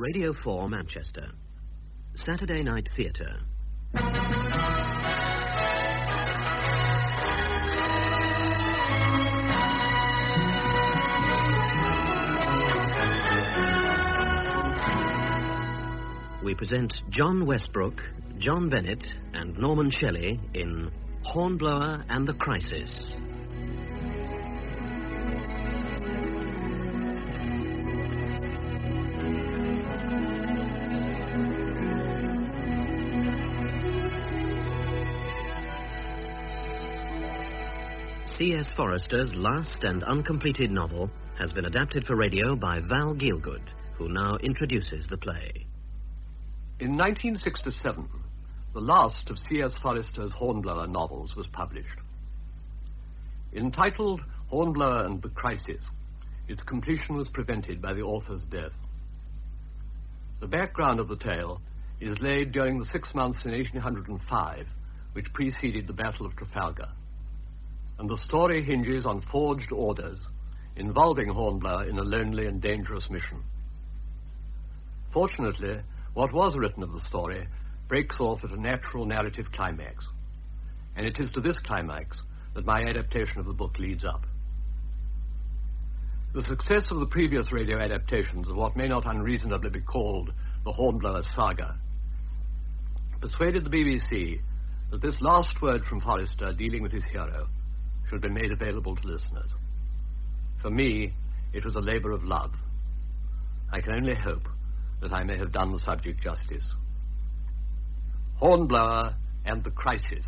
Radio 4, Manchester. Saturday Night Theatre. We present John Westbrook, John Bennett, and Norman Shelley in Hornblower and the Crisis. C.S. Forester's last and uncompleted novel has been adapted for radio by Val Gielgud, who now introduces the play. In 1967, the last of C.S. Forester's Hornblower novels was published. Entitled Hornblower and the Crisis, its completion was prevented by the author's death. The background of the tale is laid during the 6 months in 1805, which preceded the Battle of Trafalgar, and the story hinges on forged orders involving Hornblower in a lonely and dangerous mission. Fortunately, what was written of the story breaks off at a natural narrative climax, and it is to this climax that my adaptation of the book leads up. The success of the previous radio adaptations of what may not unreasonably be called the Hornblower saga persuaded the BBC that this last word from Forester dealing with his hero should be made available to listeners. For me, it was a labor of love. I can only hope that I may have done the subject justice. Hornblower and the Crisis.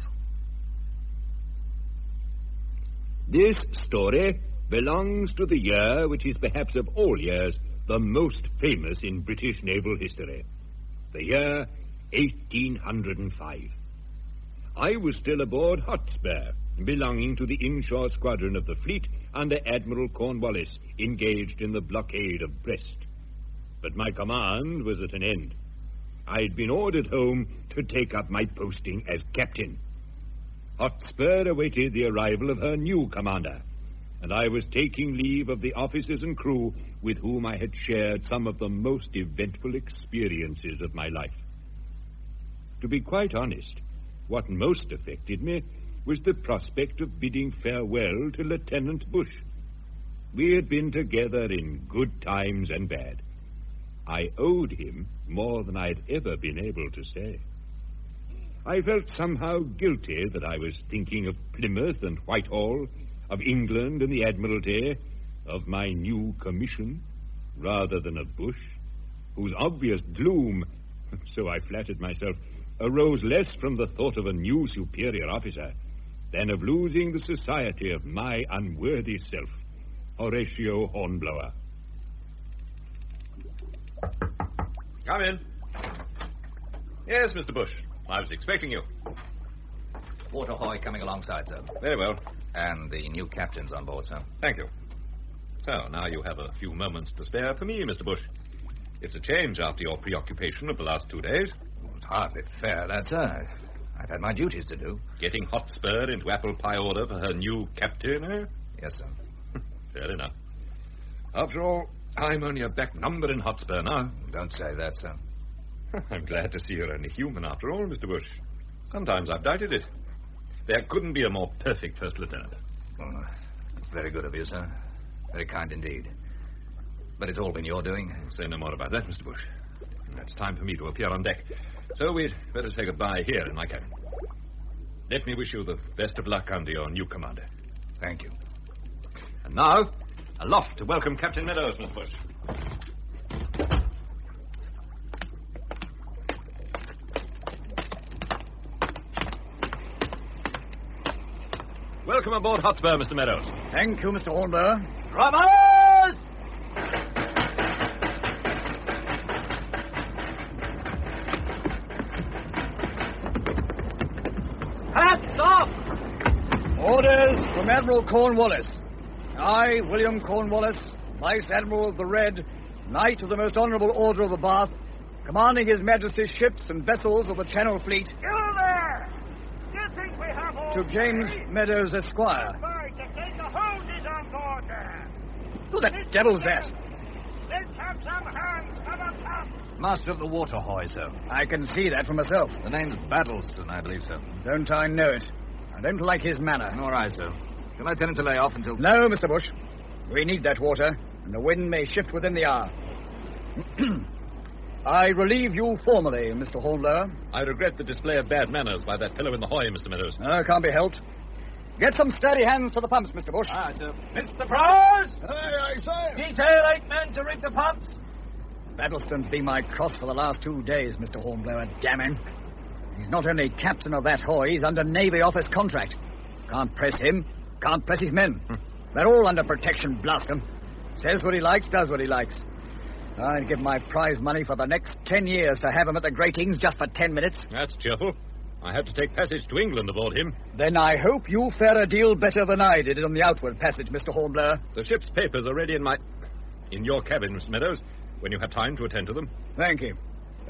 This story belongs to the year which is perhaps of all years the most famous in British naval history. The year 1805. I was still aboard Hotspur, belonging to the inshore squadron of the fleet under Admiral Cornwallis, engaged in the blockade of Brest. But my command was at an end. I had been ordered home to take up my posting as captain. Hotspur awaited the arrival of her new commander, and I was taking leave of the officers and crew with whom I had shared some of the most eventful experiences of my life. To be quite honest, what most affected me was the prospect of bidding farewell to Lieutenant Bush. We had been together in good times and bad. I owed him more than I'd ever been able to say. I felt somehow guilty that I was thinking of Plymouth and Whitehall, of England and the Admiralty, of my new commission, rather than of Bush, whose obvious gloom, so I flattered myself, arose less from the thought of a new superior officer than of losing the society of my unworthy self, Horatio Hornblower. Come in. Yes, Mr. Bush. I was expecting you. Water hoy coming alongside, sir. Very well. And the new captain's on board, sir. Thank you. So, now you have a few moments to spare for me, Mr. Bush. It's a change after your preoccupation of the last 2 days. Well, it's hardly fair, that, sir. I've had my duties to do. Getting Hotspur into apple pie order for her new captain, eh? Yes, sir. Fair enough. After all, I'm only a back number in Hotspur now. Don't say that, sir. I'm glad to see you're only human after all, Mr. Bush. Sometimes I've doubted it. There couldn't be a more perfect first lieutenant. Well, it's very good of you, sir. Very kind indeed. But it's all been your doing. Say no more about that, Mr. Bush. It's time for me to appear on deck. So we'd better say goodbye here in my cabin. Let me wish you the best of luck under your new commander. Thank you. And now, aloft to welcome Captain Meadows, Mr. Bush. Welcome aboard Hotspur, Mr. Meadows. Thank you, Mr. Hornblower. Drummers! Hats off! Orders from Admiral Cornwallis. I, William Cornwallis, Vice Admiral of the Red, Knight of the Most Honourable Order of the Bath, commanding His Majesty's ships and vessels of the Channel Fleet. You there! Do you think we have all To James Meadows, Esquire. to take the hoses on board there? Who the devil's that? Let's have some hands for the top. Master of the water hoy, sir. I can see that for myself. The name's Baddlestone, I believe, sir. Don't I know it? I don't like his manner. All right, sir. Shall I tell him to lay off until... No, Mr. Bush. We need that water, and the wind may shift within the hour. I relieve you formally, Mr. Hornblower. I regret the display of bad manners by that fellow in the hoy, Mr. Meadows. Can't be helped. Get some steady hands to the pumps, Mr. Bush. Ah, sir. Mr. Prowse! Aye, sir. Detail 8 men to rig the pumps. Baddlestone's been my cross for the last 2 days, Mr. Hornblower. Damn him. He's not only captain of that hoy, he's under Navy office contract. Can't press him, can't press his men. They're all under protection, blast them. Says what he likes, does what he likes. I'd give my prize money for the next 10 years to have him at the gratings just for 10 minutes. That's cheerful. I had to take passage to England aboard him. Then I hope you fare a deal better than I did on the outward passage, Mr. Hornblower. The ship's papers are ready in your cabin, Mr. Meadows, when you have time to attend to them. Thank you.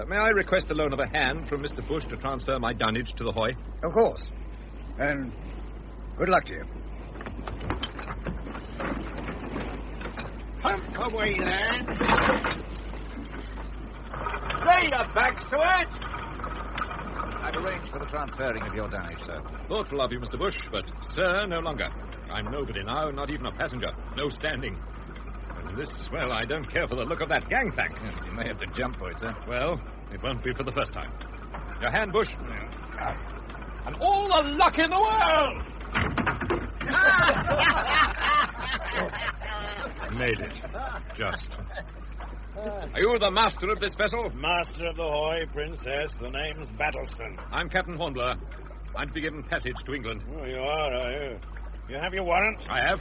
May I request the loan of a hand from Mr. Bush to transfer my dunnage to the hoy? Of course. And good luck to you. Pump away, lad. Lay your backs to it. I've arranged for the transferring of your dunnage, sir. Thoughtful of you, Mr. Bush, but sir, no longer. I'm nobody now, not even a passenger. No standing. And this, well, I don't care for the look of that gangplank. Yes, you may have to jump for it, sir. Well, it won't be for the first time. Your hand, Bush. And all the luck in the world! Made it. Just. Are you the master of this vessel? Master of the hoy, Princess. The name's Baddlestone. I'm Captain Hornblower. I'm to be given passage to England. Oh, you are you? You have your warrant? I have.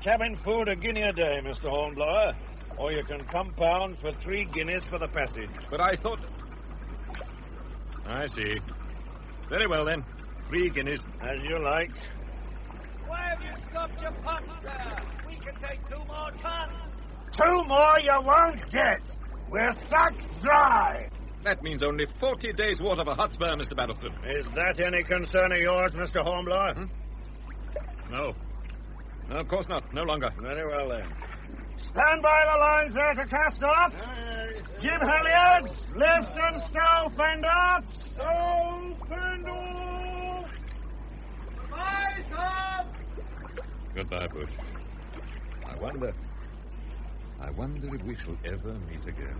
Cabin food £1 a day, Mr. Hornblower. Or you can compound for 3 guineas for the passage. But I thought... I see. Very well, then. 3 guineas. As you like. Why have you stopped your pumps there? We can take 2 more tons. 2 more you won't get. We're sucked dry. That means only 40 days' water for Hotspur, Mr. Baddlestone. Is that any concern of yours, Mr. Hornblower? No. No, of course not. No longer. Very well, then. Stand by the lines there to cast off. Jib halyards. Lift and stow fender. Stow fender. Goodbye, sir. Goodbye, Bush. I wonder if we shall ever meet again.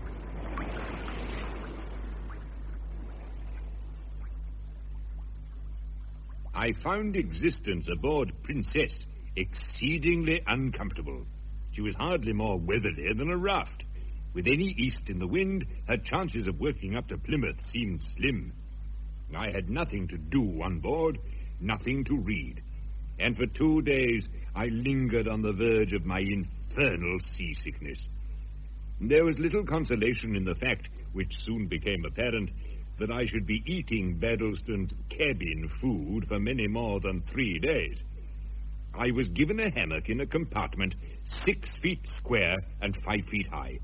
I found existence aboard Princess exceedingly uncomfortable. She was hardly more weatherly than a raft. With any east in the wind, her chances of working up to Plymouth seemed slim. I had nothing to do on board, nothing to read. And for 2 days, I lingered on the verge of my infernal seasickness. There was little consolation in the fact, which soon became apparent, that I should be eating Baddlestone's cabin food for many more than 3 days. I was given a hammock in a compartment 6 feet square and 5 feet high,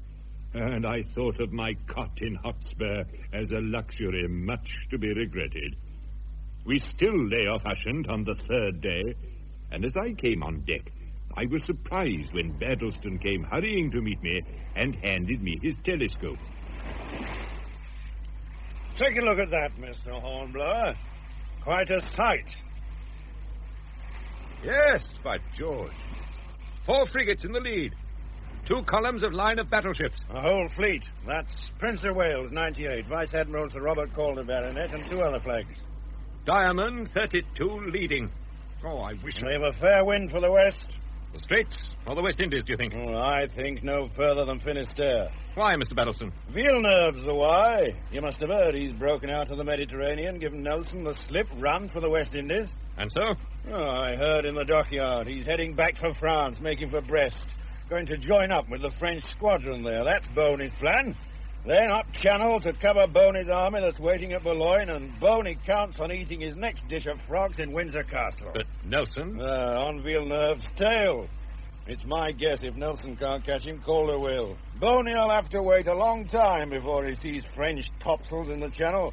and I thought of my cot in Hotspur as a luxury much to be regretted. We still lay off Ushant on the 3rd day, and as I came on deck, I was surprised when Baddlestone came hurrying to meet me and handed me his telescope. Take a look at that, Mr. Hornblower. Quite a sight. Yes, by George. 4 frigates in the lead. 2 columns of line of battleships. A whole fleet. That's Prince of Wales, 98, Vice Admiral Sir Robert Calder, Baronet, and 2 other flags. Diamond, 32 leading. Oh, I wish... We have a fair wind for the west. The Straits or the West Indies, do you think? Oh, I think no further than Finisterre. Why, Mr. Baddlestone? Villeneuve's the why. You must have heard he's broken out of the Mediterranean, given Nelson the slip run for the West Indies. And so? Oh, I heard in the dockyard. He's heading back for France, making for Brest. Going to join up with the French squadron there. That's Boney's plan. Then up Channel to cover Boney's army that's waiting at Boulogne, and Boney counts on eating his next dish of frogs in Windsor Castle. But Nelson? On Villeneuve's tail. It's my guess if Nelson can't catch him, Calder will. Boney'll have to wait a long time before he sees French topsails in the Channel.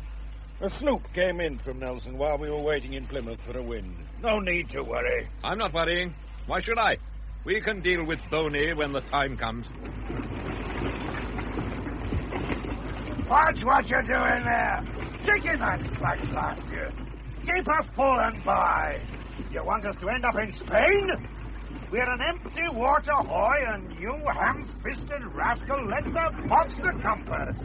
A sloop came in from Nelson while we were waiting in Plymouth for a wind. No need to worry. I'm not worrying. Why should I? We can deal with Boney when the time comes. Watch what you're doing there. Stick in that slack blast, you. Keep her full and by. You want us to end up in Spain? We're an empty water hoy, and you ham-fisted rascal lets us box the compass.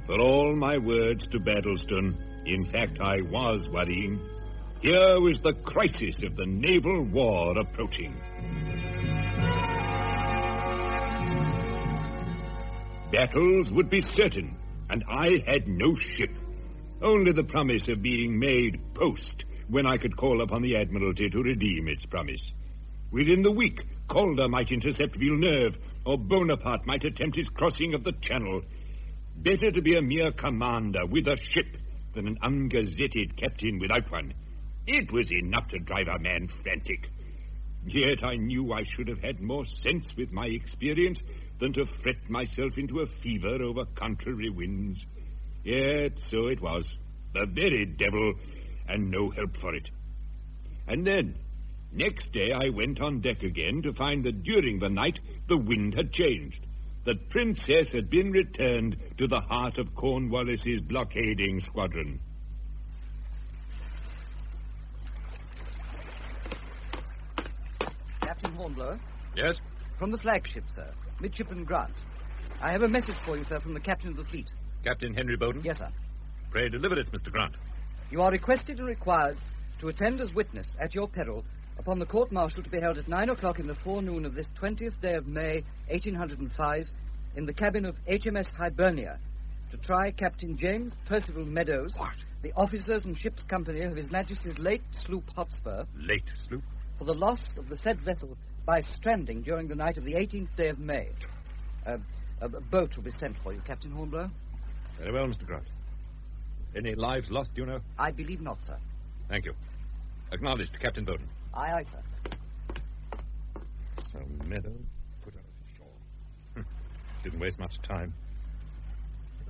For all my words to Baddlestone, in fact, I was worrying. Here was the crisis of the naval war approaching. Battles would be certain, and I had no ship. Only the promise of being made post when I could call upon the Admiralty to redeem its promise. Within the week, Calder might intercept Villeneuve, or Bonaparte might attempt his crossing of the Channel. Better to be a mere commander with a ship than an ungazetted captain without one. It was enough to drive a man frantic. Yet I knew I should have had more sense with my experience than to fret myself into a fever over contrary winds. Yet so it was. The very devil, and no help for it. And then, next day I went on deck again to find that during the night the wind had changed. The Princess had been returned to the heart of Cornwallis's blockading squadron. Captain Hornblower? Yes? From the flagship, sir. Midshipman Grant. I have a message for you, sir, from the captain of the fleet. Captain Henry Bowden? Yes, sir. Pray deliver it, Mr. Grant. You are requested and required to attend as witness, at your peril, upon the court-martial to be held at 9 o'clock in the forenoon of this 20th day of May, 1805, in the cabin of HMS Hibernia, to try Captain James Percival Meadows, the officers and ship's company of His Majesty's late sloop Hotspur, Late sloop? for the loss of the said vessel by stranding during the night of the 18th day of May. A boat will be sent for you, Captain Hornblower. Very well, Mr. Grant. Any lives lost, do you know? I believe not, sir. Thank you. Acknowledged, Captain Bowden. Aye, aye, sir. So Meadows put out ashore. Didn't waste much time.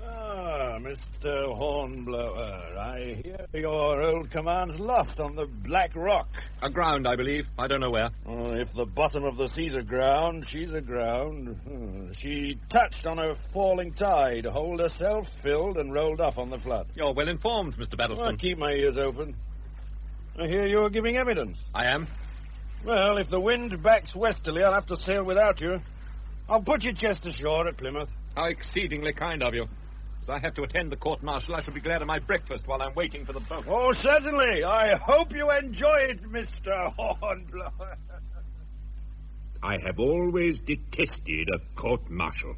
Ah, Mr. Hornblower, I hear your old command's lost on the Black Rock. Aground, I believe. I don't know where. Oh, if the bottom of the sea's aground, she's aground. She touched on a falling tide, holed herself, filled, and rolled off on the flood. You're well informed, Mr. Baddlestone. I'll keep my ears open. I hear you're giving evidence. I am. Well, if the wind backs westerly, I'll have to sail without you. I'll put your chest ashore at Plymouth. How exceedingly kind of you. As I have to attend the court-martial, I shall be glad of my breakfast while I'm waiting for the boat. Oh, certainly. I hope you enjoy it, Mr. Hornblower. I have always detested a court-martial.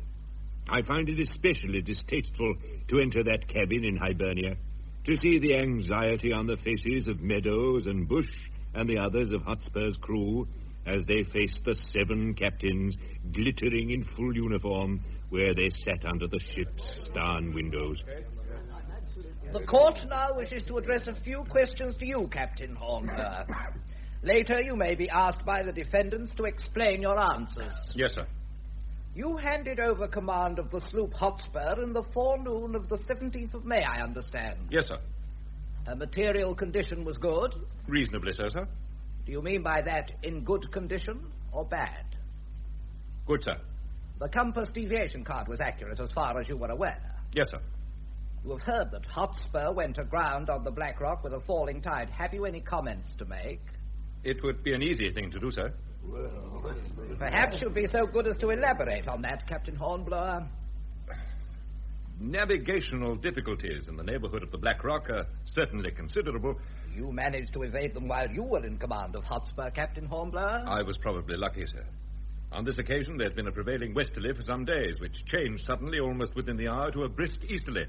I find it especially distasteful to enter that cabin in Hibernia, to see the anxiety on the faces of Meadows and Bush and the others of Hotspur's crew as they faced the 7 captains glittering in full uniform where they sat under the ship's starn windows. The court now wishes to address a few questions to you, Captain Hornblower. Later, you may be asked by the defendants to explain your answers. Yes, sir. You handed over command of the sloop Hotspur in the forenoon of the 17th of May, I understand. Yes, sir. Her material condition was good. Reasonably so, sir. Do you mean by that in good condition or bad? Good, sir. The compass deviation card was accurate as far as you were aware. Yes, sir. You have heard that Hotspur went aground on the Black Rock with a falling tide. Have you any comments to make? It would be an easy thing to do, sir. Perhaps you'd be so good as to elaborate on that, Captain Hornblower. Navigational difficulties in the neighborhood of the Black Rock are certainly considerable. You managed to evade them while you were in command of Hotspur, Captain Hornblower. I was probably lucky, sir. On this occasion, there had been a prevailing westerly for some days, which changed suddenly, almost within the hour, to a brisk easterly.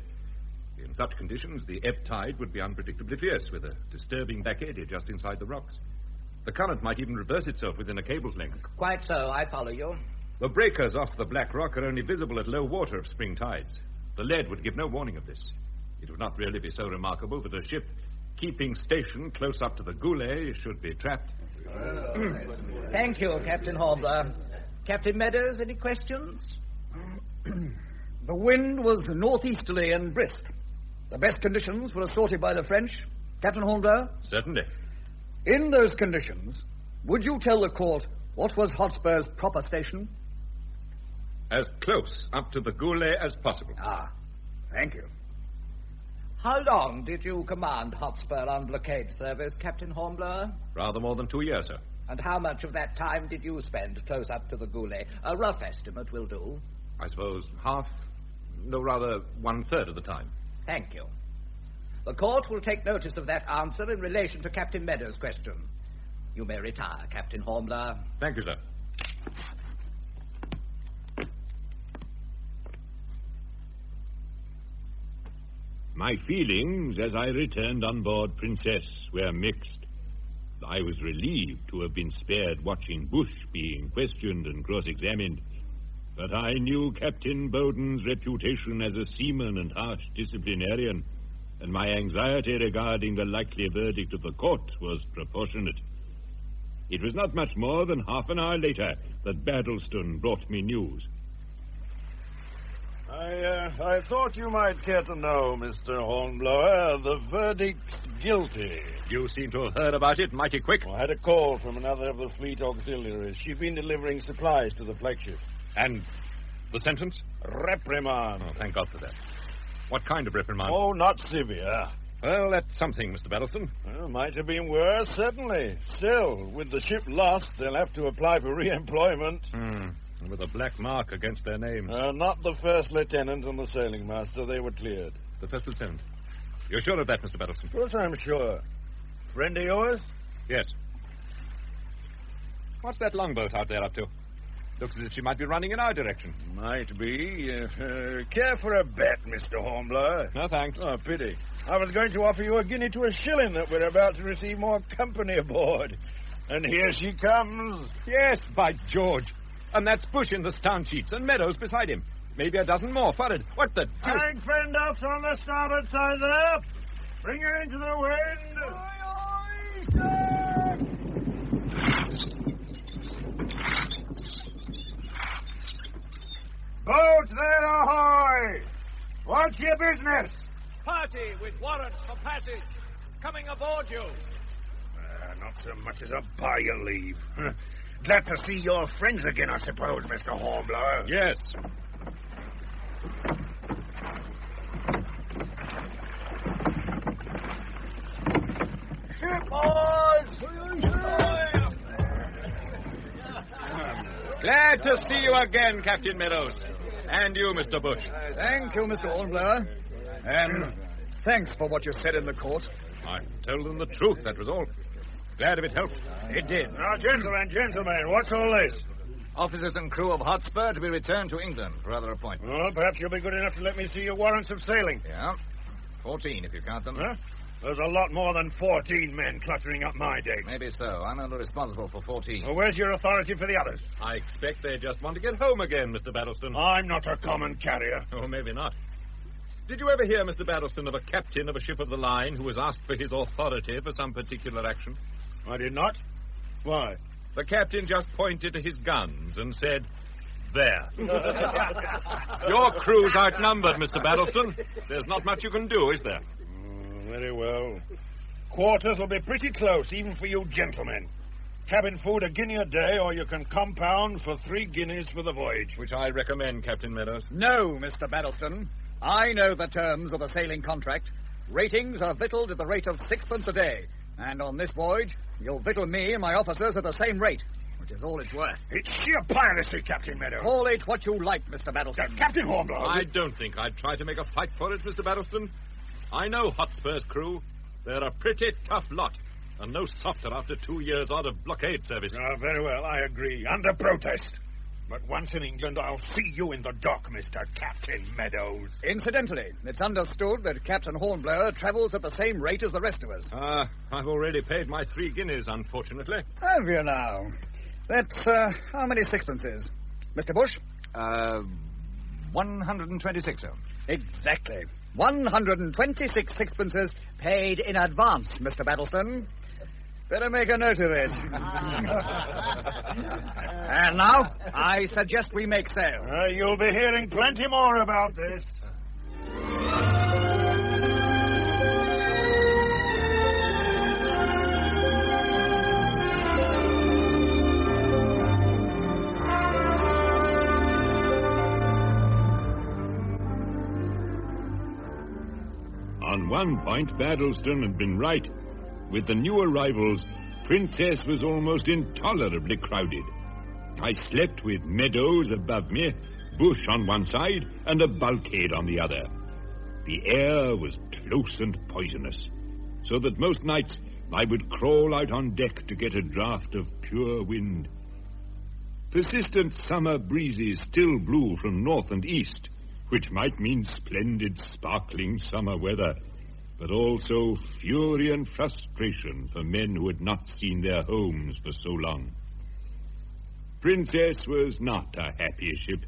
In such conditions, the ebb tide would be unpredictably fierce, with a disturbing back eddy just inside the rocks. The current might even reverse itself within a cable's length. Quite so, I follow you. The breakers off the Black Rock are only visible at low water of spring tides. The lead would give no warning of this. It would not really be so remarkable that a ship keeping station close up to the Goulet should be trapped. Thank you, Captain Hornblower. Captain Meadows, any questions? The wind was northeasterly and brisk. The best conditions were assorted by the French. Captain Hornblower? Certainly. In those conditions, would you tell the court what was Hotspur's proper station? As close up to the Goulet as possible. Ah, thank you. How long did you command Hotspur on blockade service, Captain Hornblower? Rather more than 2 years, sir. And how much of that time did you spend close up to the Goulet? A rough estimate will do. I suppose half, no, rather 1/3 of the time. Thank you. The court will take notice of that answer in relation to Captain Meadows' question. You may retire, Captain Hornblower. Thank you, sir. My feelings as I returned on board Princess were mixed. I was relieved to have been spared watching Bush being questioned and cross-examined, but I knew Captain Bowden's reputation as a seaman and harsh disciplinarian, and my anxiety regarding the likely verdict of the court was proportionate. It was not much more than half an hour later that Baddlestone brought me news. I thought you might care to know, Mr. Hornblower, the verdict's guilty. You seem to have heard about it mighty quick. I had a call from another of the fleet auxiliaries. She'd been delivering supplies to the flagship. And the sentence? Reprimand. Oh, thank God for that. What kind of reprimand? Oh, not severe. Well, that's something, Mr. Baddlestone. Well, might have been worse, certainly. Still, with the ship lost, they'll have to apply for re-employment. And with a black mark against their names. Not the first lieutenant and the sailing master. They were cleared. The first lieutenant? You're sure of that, Mr. Baddlestone? Of course I'm sure. Friend of yours? Yes. What's that longboat out there up to? Looks as if she might be running in our direction. Might be. Care for a bet, Mr. Hornblower? No, thanks. Oh, pity. I was going to offer you a guinea to a shilling that we're about to receive more company aboard. And here she comes. Yes, by George. And that's Bush in the stern sheets, and Meadows beside him. Maybe a dozen more. Forward. What the... Flag fend ups on the starboard side there. Bring her into the wind. Aye, aye, sir. Boat there, ahoy! What's your business? Party with warrants for passage. Coming aboard you. Not so much as a buy your leave. Glad to see your friends again, I suppose, Mr. Hornblower. Yes. Ship, boys! Glad to see you again, Captain Meadows. And you, Mr. Bush. Thank you, Mr. Hornblower. And thanks for what you said in the court. I told them the truth, that was all. Glad if it helped. It did. Now, gentlemen, what's all this? Officers and crew of Hotspur to be returned to England for other appointments. Well, perhaps you'll be good enough to let me see your warrants of sailing. Yeah. 14, if you count them. Huh? There's a lot more than 14 men cluttering up my deck. Maybe so. I'm only responsible for 14. Well, where's your authority for the others? I expect they just want to get home again, Mr. Baddlestone. I'm not a common carrier. Oh, maybe not. Did you ever hear, Mr. Baddlestone, of a captain of a ship of the line who was asked for his authority for some particular action? I did not. Why? The captain just pointed to his guns and said, "There." Your crew's outnumbered, Mr. Baddlestone. There's not much you can do, is there? Very well. Quarters will be pretty close, even for you gentlemen. Cabin food a guinea a day, or you can compound for 3 guineas for the voyage. Which I recommend, Captain Meadows. No, Mr. Baddlestone. I know the terms of the sailing contract. Ratings are victualled at the rate of 6pence a day. And on this voyage, you'll victual me and my officers at the same rate, which is all it's worth. It's sheer piracy, Captain Meadows. Call it what you like, Mr. Baddlestone. Captain Hornblower. I don't think I'd try to make a fight for it, Mr. Baddlestone. I know Hotspur's crew. They're a pretty tough lot, and no softer after 2 years out of blockade service. Very well, I agree. Under protest. But once in England, I'll see you in the dock, Mr. Captain Meadows. Incidentally, it's understood that Captain Hornblower travels at the same rate as the rest of us. I've already paid my 3 guineas, unfortunately. Have you now? That's, how many sixpences? Mr. Bush? 126, sir. Exactly. 126 sixpences paid in advance, Mr. Baddlestone. Better make a note of it. And now, I suggest we make sail. You'll be hearing plenty more about this. On one point, Baddlestone had been right. With the new arrivals, Princess was almost intolerably crowded. I slept with Meadows above me, bush on one side, and a bulkhead on the other. The air was close and poisonous, so that most nights I would crawl out on deck to get a draught of pure wind. Persistent summer breezes still blew from north and east, which might mean splendid, sparkling summer weather, but also fury and frustration for men who had not seen their homes for so long. Princess was not a happy ship,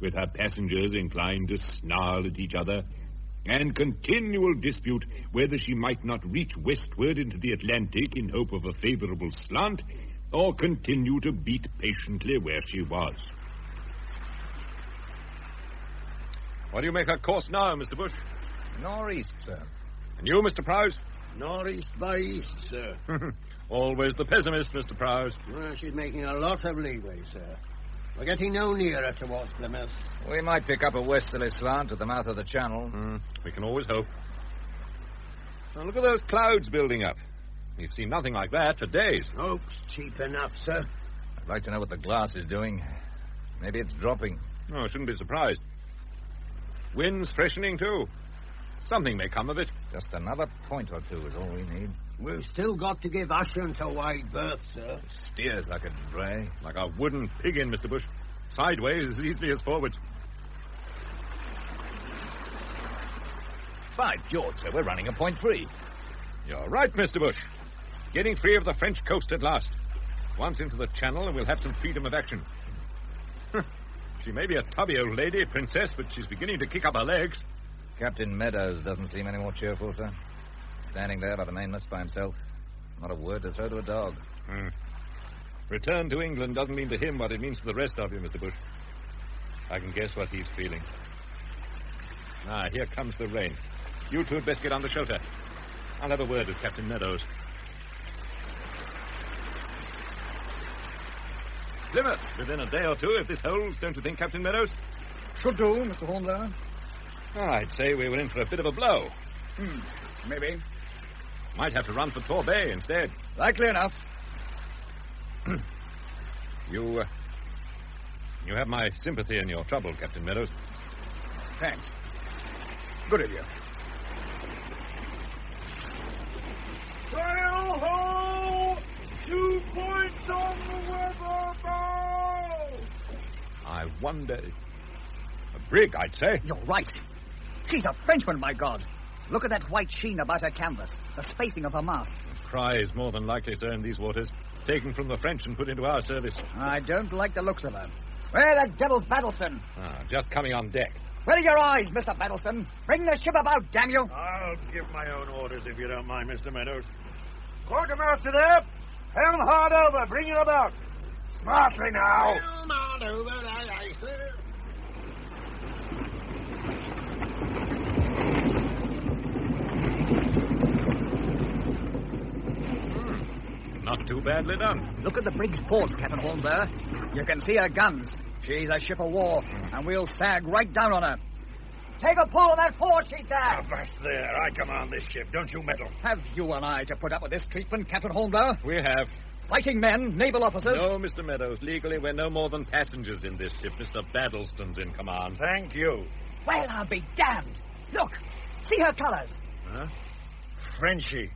with her passengers inclined to snarl at each other, and continual dispute whether she might not reach westward into the Atlantic in hope of a favorable slant, or continue to beat patiently where she was. What do you make her course now, Mr. Bush? Northeast, sir. And you, Mr. Prowse? Northeast by east, sir. Always the pessimist, Mr. Prowse. Well, she's making a lot of leeway, sir. We're getting no nearer towards Plymouth. We might pick up a westerly slant at the mouth of the channel. We can always hope. Now, look at those clouds building up. We've seen nothing like that for days. Hope's cheap enough, sir. I'd like to know what the glass is doing. Maybe it's dropping. No, I shouldn't be surprised. Wind's freshening, too. Something may come of it. Just another point or two is all we need. We've still got to give Ushant a wide berth, sir. It steers like a dray. Like a wooden pig in, Mr. Bush. Sideways as easily as forwards. By George, sir, we're running a point free. You're right, Mr. Bush. Getting free of the French coast at last. Once into the channel and we'll have some freedom of action. She may be a tubby old lady, Princess, but she's beginning to kick up her legs. Captain Meadows doesn't seem any more cheerful, sir. Standing there by the mainmast by himself. Not a word to throw to a dog. Return to England doesn't mean to him what it means to the rest of you, Mr. Bush. I can guess what he's feeling. Here comes the rain. You two had best get under shelter. I'll have a word with Captain Meadows. Plymouth, within a day or two, if this holds, don't you think, Captain Meadows? Should do, Mr. Hornblower. I'd say we were in for a bit of a blow. Maybe. Might have to run for Torbay instead. Likely enough. You have my sympathy in your trouble, Captain Meadows. Thanks. Good of you. Sail ho! 2 points on the weather bow! I wonder... A brig, I'd say. You're right. She's a Frenchman, my God. Look at that white sheen about her canvas, the spacing of her masts. A prize, more than likely, sir, in these waters. Taken from the French and put into our service. I don't like the looks of her. Where the devil's Baddlestone? Just coming on deck. Where are your eyes, Mr. Baddlestone? Bring the ship about, damn you! I'll give my own orders if you don't mind, Mr. Meadows. Quartermaster there! Helm hard over, bring it about. Smartly now! Helm hard over, aye, aye, sir. Not too badly done. Look at the brig's ports, Captain Hornblower. You can see her guns. She's a ship of war, and we'll sag right down on her. Take a pull on that foresheet there. Avast there. I command this ship. Don't you meddle. Have you and I to put up with this treatment, Captain Hornblower? We have. Fighting men, naval officers? No, Mr. Meadows. Legally, we're no more than passengers in this ship. Mr. Baddlestone's in command. Thank you. Well, I'll be damned. Look, see her colors. Huh? Frenchy.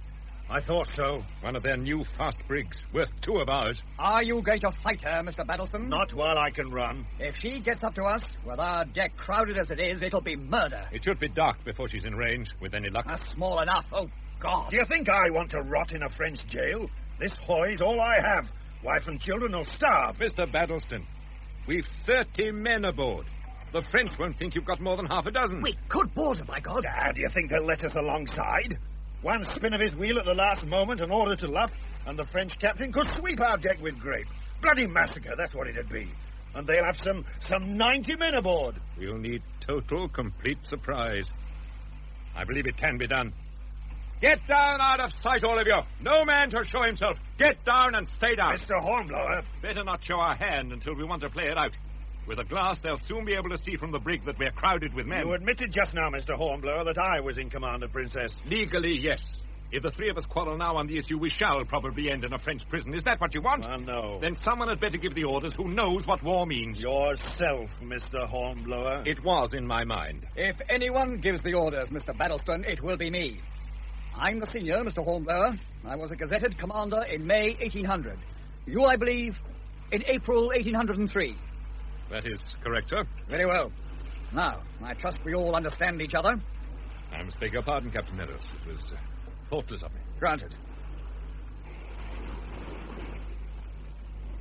I thought so. One of their new fast brigs, worth 2 of ours. Are you going to fight her, Mr. Baddlestone? Not while I can run. If she gets up to us, with our deck crowded as it is, it'll be murder. It should be dark before she's in range, with any luck. Small enough, oh, God. Do you think I want to rot in a French jail? This hoy's all I have. Wife and children will starve. Mr. Baddlestone, we've 30 men aboard. The French won't think you've got more than half a dozen. We could board her, by God. Do you think they'll let us alongside? One spin of his wheel at the last moment and order to luff, And the French captain could sweep our deck with grape. Bloody massacre, that's what it'd be. And they'll have some 90 men aboard. We'll need total, complete surprise. I believe it can be done. Get down out of sight, all of you. No man to show himself. Get down and stay down. Mr. Hornblower. Better not show our hand until we want to play it out. With a glass, they'll soon be able to see from the brig that we're crowded with men. You admitted just now, Mr. Hornblower, that I was in command of Princess. Legally, yes. If the three of us quarrel now on the issue, we shall probably end in a French prison. Is that what you want? No. Then someone had better give the orders who knows what war means. Yourself, Mr. Hornblower. It was in my mind. If anyone gives the orders, Mr. Baddlestone, it will be me. I'm the senior, Mr. Hornblower. I was a gazetted commander in May 1800. You, I believe, in April 1803. That is correct, sir. Very well. Now, I trust we all understand each other. I must beg your pardon, Captain Meadows. It was thoughtless of me. Granted.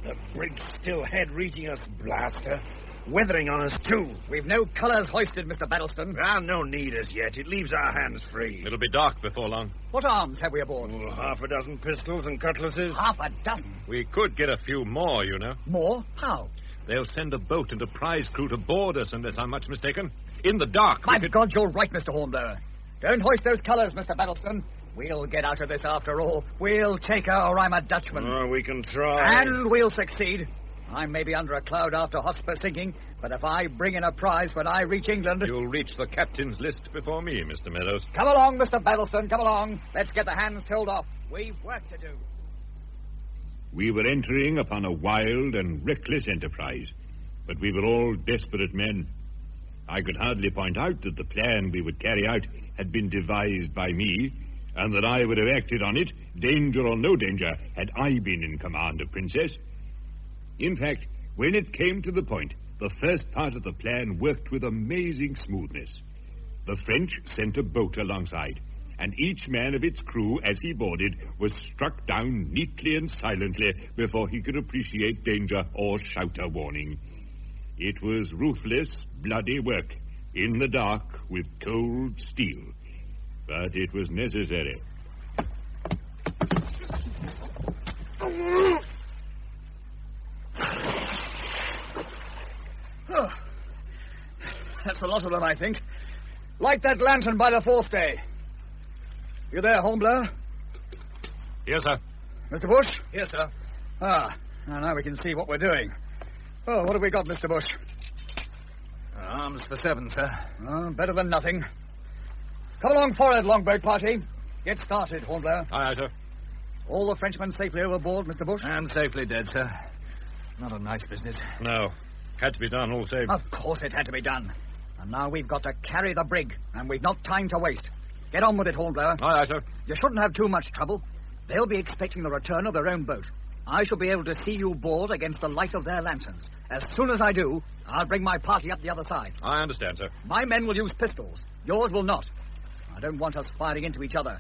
The brig's still head reaching us, blaster. Weathering on us, too. We've no colours hoisted, Mr. Baddlestone. No need as yet. It leaves our hands free. It'll be dark before long. What arms have we aboard? Half a dozen pistols and cutlasses. Half a dozen? We could get a few more, you know. More? How? They'll send a boat and a prize crew to board us, unless I'm much mistaken. In the dark. My God, you're right, Mr. Hornblower. Don't hoist those colours, Mr. Baddlestone. We'll get out of this after all. We'll take her, or I'm a Dutchman. We can try. And we'll succeed. I may be under a cloud after Hotspur sinking, but if I bring in a prize when I reach England... You'll reach the captain's list before me, Mr. Meadows. Come along, Mr. Baddlestone, come along. Let's get the hands told off. We've work to do. We were entering upon a wild and reckless enterprise, but we were all desperate men. I could hardly point out that the plan we would carry out had been devised by me, and that I would have acted on it, danger or no danger, had I been in command of Princess. In fact, when it came to the point, the first part of the plan worked with amazing smoothness. The French sent a boat alongside, and each man of its crew, as he boarded, was struck down neatly and silently before he could appreciate danger or shout a warning. It was ruthless, bloody work, in the dark with cold steel. But it was necessary. Oh, that's a lot of them, I think. Light that lantern by the forestay. You there, Hornblower? Yes, sir. Mr. Bush? Yes, sir. Now we can see what we're doing. Oh, what have we got, Mr. Bush? Arms for 7, sir. Better than nothing. Come along forward, longboat party. Get started, Hornblower. Aye, sir. All the Frenchmen safely overboard, Mr. Bush? And safely dead, sir. Not a nice business. No. Had to be done, all same. Of course it had to be done. And now we've got to carry the brig, and we've not time to waste. Get on with it, Hornblower. Aye, sir. You shouldn't have too much trouble. They'll be expecting the return of their own boat. I shall be able to see you board against the light of their lanterns. As soon as I do, I'll bring my party up the other side. I understand, sir. My men will use pistols. Yours will not. I don't want us firing into each other.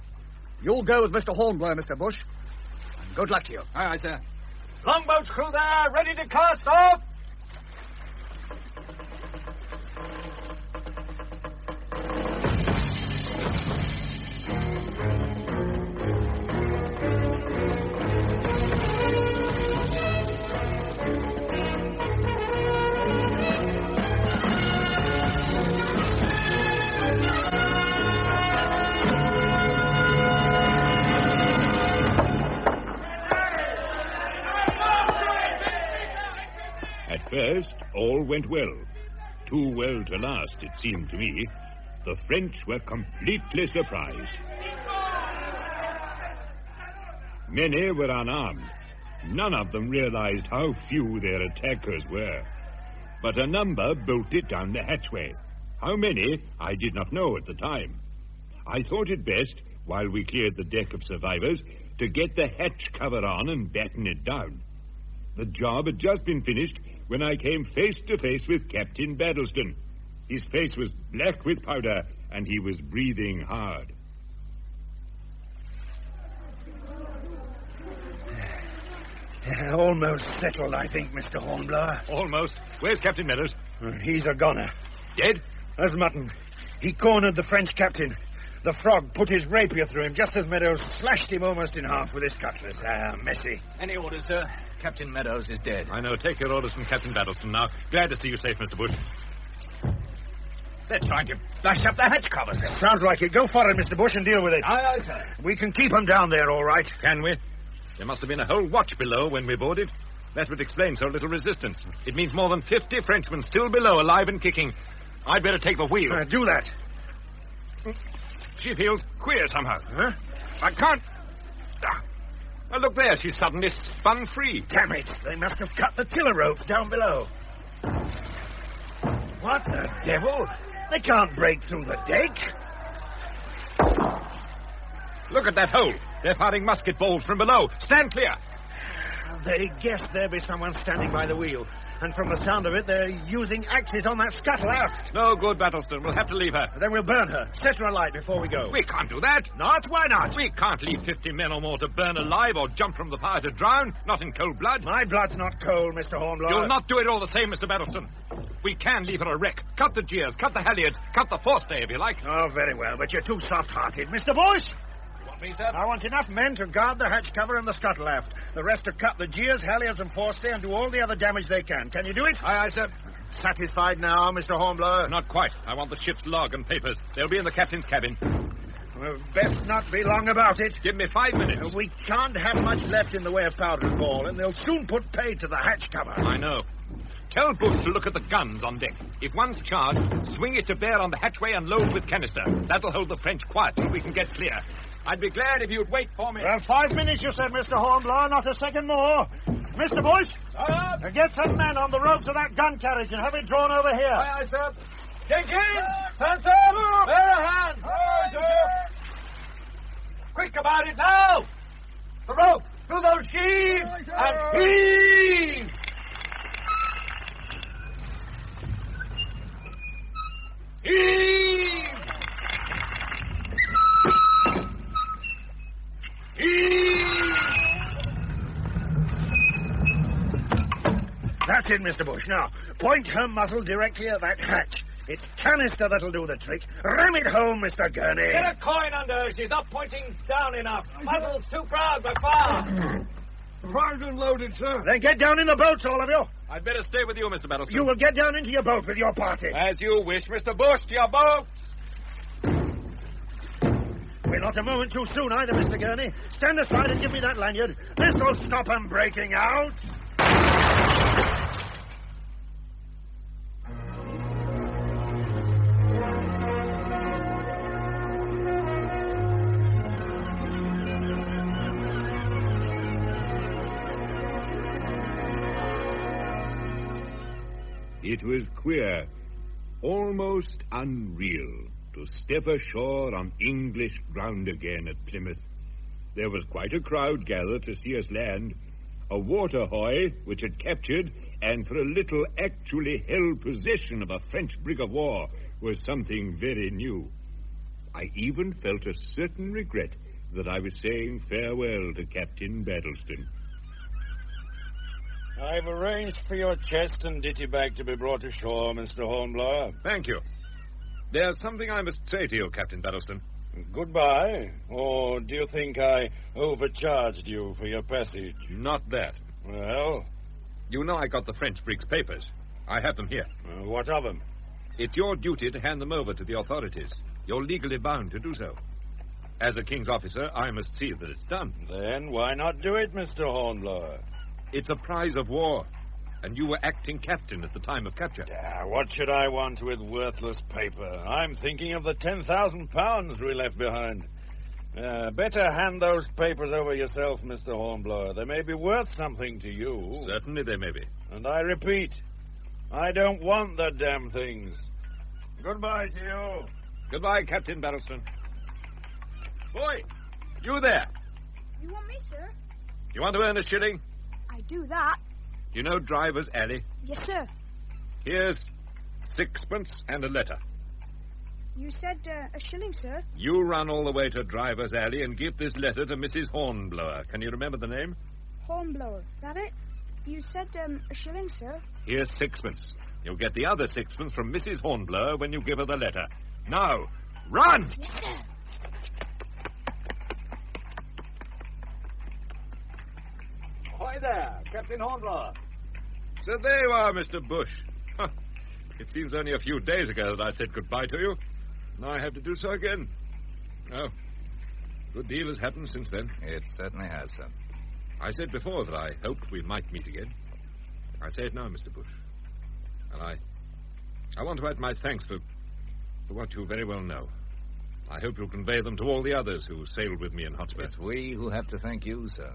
You'll go with Mr. Hornblower, Mr. Bush. And good luck to you. Aye, sir. Longboat's crew there, ready to cast off. First, all went well. Too well to last, it seemed to me. The French were completely surprised. Many were unarmed. None of them realized how few their attackers were. But a number bolted down the hatchway. How many, I did not know at the time. I thought it best, while we cleared the deck of survivors, to get the hatch cover on and batten it down. The job had just been finished when I came face to face with Captain Baddlestone. His face was black with powder, and he was breathing hard. Almost settled, I think, Mr. Hornblower. Almost. Where's Captain Meadows? He's a goner. Dead? As mutton. He cornered the French captain. The frog put his rapier through him just as Meadows slashed him almost in half with his cutlass. Messy. Any orders, sir? Captain Meadows is dead. I know. Take your orders from Captain Baddlestone now. Glad to see you safe, Mr. Bush. They're trying to bash up the hatch cover, sir. Sounds like it. Go for it, Mr. Bush, and deal with it. Aye, aye, sir. We can keep them down there, all right. Can we? There must have been a whole watch below when we boarded. That would explain so little resistance. It means more than 50 Frenchmen still below, alive and kicking. I'd better take the wheel. Do that. She feels queer somehow. Huh? I can't... Well, look there. She's suddenly spun free. Damn it. They must have cut the tiller ropes down below. What the devil? They can't break through the deck. Look at that hole. They're firing musket balls from below. Stand clear. They guess there'll be someone standing by the wheel. And from the sound of it, they're using axes on that scuttle aft. No good, Baddlestone. We'll have to leave her. Then we'll burn her. Set her alight before we go. We can't do that. Not? Why not? We can't leave 50 men or more to burn alive or jump from the fire to drown. Not in cold blood. My blood's not cold, Mr. Hornblower. You'll not do it all the same, Mr. Baddlestone. We can leave her a wreck. Cut the gears, cut the halyards, cut the forestay if you like. Oh, very well, but you're too soft-hearted. Mr. Bush! Me, sir? I want enough men to guard the hatch cover and the scuttle aft. The rest to cut the gears, halyards, and forestay and do all the other damage they can. Can you do it? Aye, aye, sir. Satisfied now, Mr. Hornblower? Not quite. I want the ship's log and papers. They'll be in the captain's cabin. Well, best not be long about it. Give me 5 minutes. We can't have much left in the way of powder and ball, and they'll soon put paid to the hatch cover. I know. Tell Bush to look at the guns on deck. If one's charged, swing it to bear on the hatchway and load with canister. That'll hold the French quiet till we can get clear. I'd be glad if you'd wait for me. Well, 5 minutes, you said, Mr. Hornblower, not a second more. Mr. Bush, get some men on the ropes of that gun carriage and have it drawn over here. Aye, aye, sir. Jenkins! Sansom! Bear a hand! Aye, sir. Quick about it now! The rope! Through those sheaves! And heave! Heave! That's it, Mr. Bush. Now, point her muzzle directly at that hatch. It's canister that'll do the trick. Ram it home, Mr. Gurney. Get a coin under her. She's not pointing down enough. Muzzle's too proud by far. Primed and loaded, sir. Then get down in the boats, all of you. I'd better stay with you, Mr. Baddlestone. You will get down into your boat with your party. As you wish, Mr. Bush, to your boat. We're not a moment too soon either, Mr. Gurney. Stand aside and give me that lanyard. This'll stop them breaking out. It was queer, almost unreal, to step ashore on English ground again at Plymouth. There was quite a crowd gathered to see us land. A water hoy, which had captured and for a little actually held possession of a French brig of war, was something very new. I even felt a certain regret that I was saying farewell to Captain Baddlestone. I've arranged for your chest and ditty bag to be brought ashore, Mr. Hornblower. Thank you. There's something I must say to you, Captain Baddlestone. Goodbye. Or do you think I overcharged you for your passage? Not that. Well? You know I got the French brig's papers. I have them here. What of them? It's your duty to hand them over to the authorities. You're legally bound to do so. As a king's officer, I must see that it's done. Then why not do it, Mr. Hornblower? It's a prize of war, and you were acting captain at the time of capture. What should I want with worthless paper? I'm thinking of the £10,000 we left behind. Better hand those papers over yourself, Mr. Hornblower. They may be worth something to you. Certainly they may be. And I repeat, I don't want the damn things. Goodbye to you. Goodbye, Captain Baddlestone. Boy, you there. You want me, sir? You want to earn a shilling? I do that. You know Driver's Alley? Yes, sir. Here's 6pence and a letter. You said a shilling, sir. You run all the way to Driver's Alley and give this letter to Mrs. Hornblower. Can you remember the name? Hornblower. That it? You said a shilling, sir. Here's 6pence. You'll get the other 6pence from Mrs. Hornblower when you give her the letter. Now, run! Yes, sir. Why, there, Captain Hornblower. So there you are, Mr. Bush. It seems only a few days ago that I said goodbye to you. Now I have to do so again. Oh, a good deal has happened since then. It certainly has, sir. I said before that I hoped we might meet again. I say it now, Mr. Bush. And I want to add my thanks for what you very well know. I hope you'll convey them to all the others who sailed with me in Hotspur. It's we who have to thank you, sir.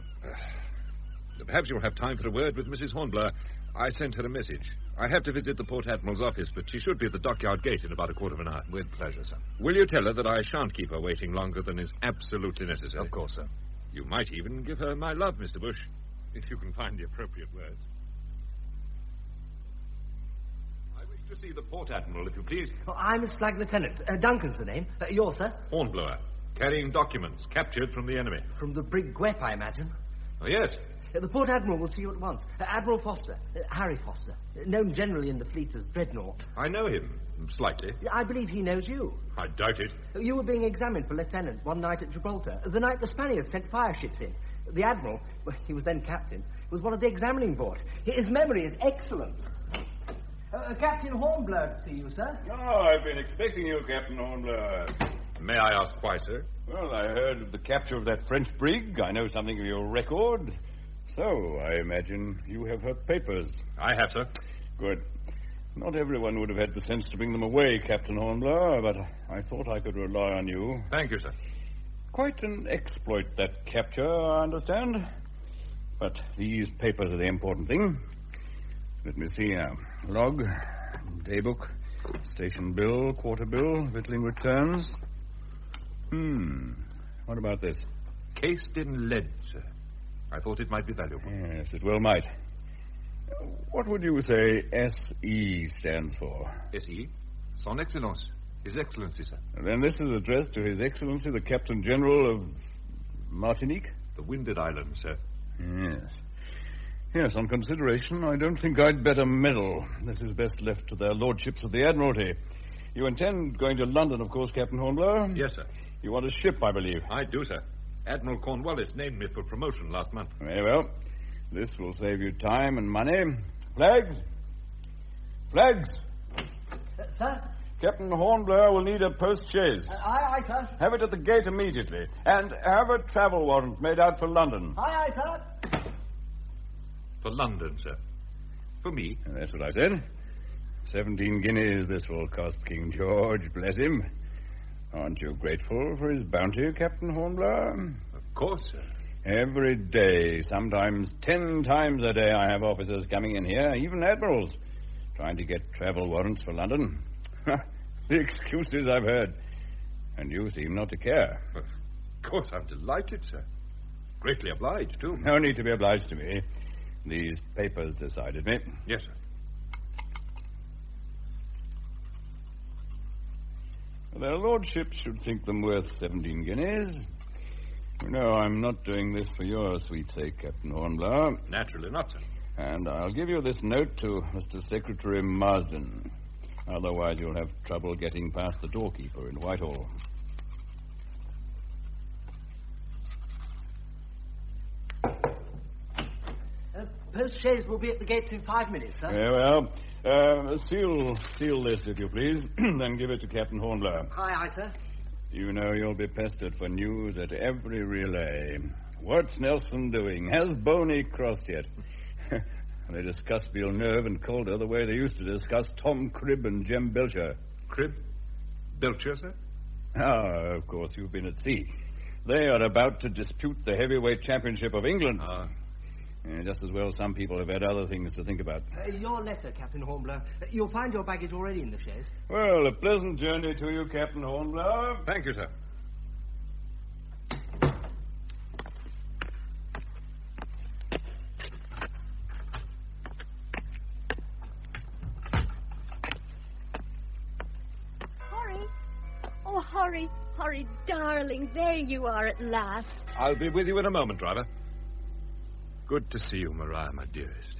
Perhaps you'll have time for a word with Mrs. Hornblower. I sent her a message. I have to visit the Port-Admiral's office, but she should be at the dockyard gate in about a quarter of an hour. With pleasure, sir. Will you tell her that I shan't keep her waiting longer than is absolutely necessary? Of course, sir. You might even give her my love, Mr. Bush, if you can find the appropriate words. I wish to see the Port-Admiral, if you please. Oh, I'm his flag lieutenant. Duncan's the name. Yours, sir? Hornblower, carrying documents captured from the enemy. From the brig Gwep, I imagine. Oh, yes. The Port-Admiral will see you at once. Admiral Foster. Harry Foster. Known generally in the fleet as Dreadnought. I know him, slightly. I believe he knows you. I doubt it. You were being examined for lieutenant one night at Gibraltar. The night the Spaniards sent fire ships in. The Admiral, well, he was then captain, was one of the examining board. His memory is excellent. Captain Hornblower to see you, sir. Oh, I've been expecting you, Captain Hornblower. May I ask why, sir? Well, I heard of the capture of that French brig. I know something of your record. So, I imagine you have her papers. I have, sir. Good. Not everyone would have had the sense to bring them away, Captain Hornblower, but I thought I could rely on you. Thank you, sir. Quite an exploit, that capture, I understand. But these papers are the important thing. Let me see now. Log, daybook, station bill, quarter bill, victualling returns. What about this? Cased in lead, sir. I thought it might be valuable. Yes, it well might. What would you say S.E. stands for? S.E.? Son Excellence. His Excellency, sir. Then this is addressed to His Excellency, the Captain General of Martinique? The Winded Islands, sir. Yes. Yes, on consideration, I don't think I'd better meddle. This is best left to their lordships of the Admiralty. You intend going to London, of course, Captain Hornblower? Yes, sir. You want a ship, I believe? I do, sir. Admiral Cornwallis named me for promotion last month. Very well. This will save you time and money. Flags? Flags? Sir? Captain Hornblower will need a post-chaise. Aye, sir. Have it at the gate immediately. And have a travel warrant made out for London. Aye, sir. For London, sir. For me? That's what I said. 17 guineas this will cost King George, bless him. Aren't you grateful for his bounty, Captain Hornblower? Of course, sir. Every day, sometimes 10 times a day, I have officers coming in here, even admirals, trying to get travel warrants for London. The excuses I've heard. And you seem not to care. Of course, I'm delighted, sir. Greatly obliged, too. No need to be obliged to me. These papers decided me. Yes, sir. Their lordships should think them worth 17 guineas. You know, I'm not doing this for your sweet sake, Captain Hornblower. Naturally not, sir. And I'll give you this note to Mr. Secretary Marsden. Otherwise, you'll have trouble getting past the doorkeeper in Whitehall. Post-chaise will be at the gates in 5 minutes, sir. Very well. Seal this, if you please, then give it to Captain Hornblower. Aye, sir. You know you'll be pestered for news at every relay. What's Nelson doing? Has Boney crossed yet? They discuss Villeneuve and Calder the way they used to discuss Tom Cribb and Jem Belcher. Cribb? Belcher, sir? Ah, of course, you've been at sea. They are about to dispute the heavyweight championship of England. Just as well some people have had other things to think about. Your letter, Captain Hornblower. You'll find your baggage already in the chaise. Well, a pleasant journey to you, Captain Hornblower. Thank you, sir. Horry, darling, there you are at last. I'll be with you in a moment, driver. Good to see you, Maria, my dearest.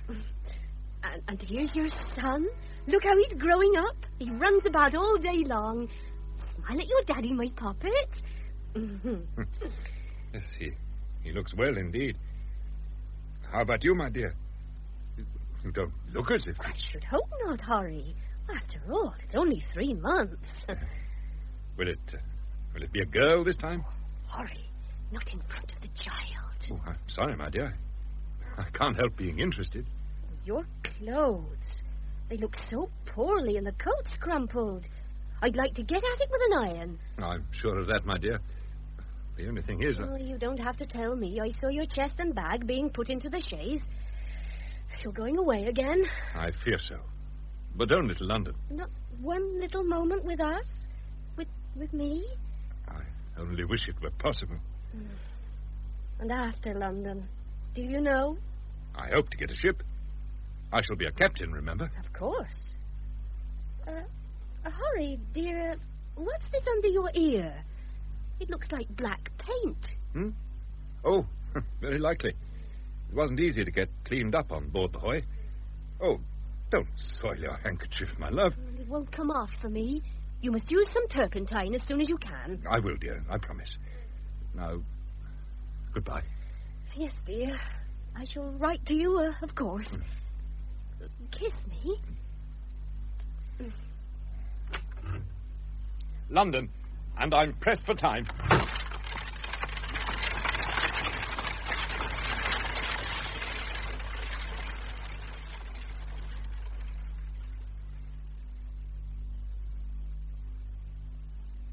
And here's your son. Look how he's growing up. He runs about all day long. Smile at your daddy, my puppet. Yes, he looks well indeed. How about you, my dear? You don't look as if... I should hope not, Harry. After all, it's only 3 months. Will it be a girl this time? Harry, not in front of the child. Oh, I'm sorry, my dear. I can't help being interested. Your clothes. They look so poorly and the coat's crumpled. I'd like to get at it with an iron. I'm sure of that, my dear. The only thing is... Oh, you don't have to tell me. I saw your chest and bag being put into the chaise. You're going away again? I fear so. But only to London. Not one little moment with us? With me? I only wish it were possible. And after London, do you know? I hope to get a ship. I shall be a captain, remember? Of course. Harry, dear, what's this under your ear? It looks like black paint. Oh, very likely. It wasn't easy to get cleaned up on board the Hoy. Oh, don't soil your handkerchief, my love. It won't come off for me. You must use some turpentine as soon as you can. I will, dear, I promise. Now, goodbye. Yes, dear. I shall write to you, of course. Kiss me. London, and I'm pressed for time.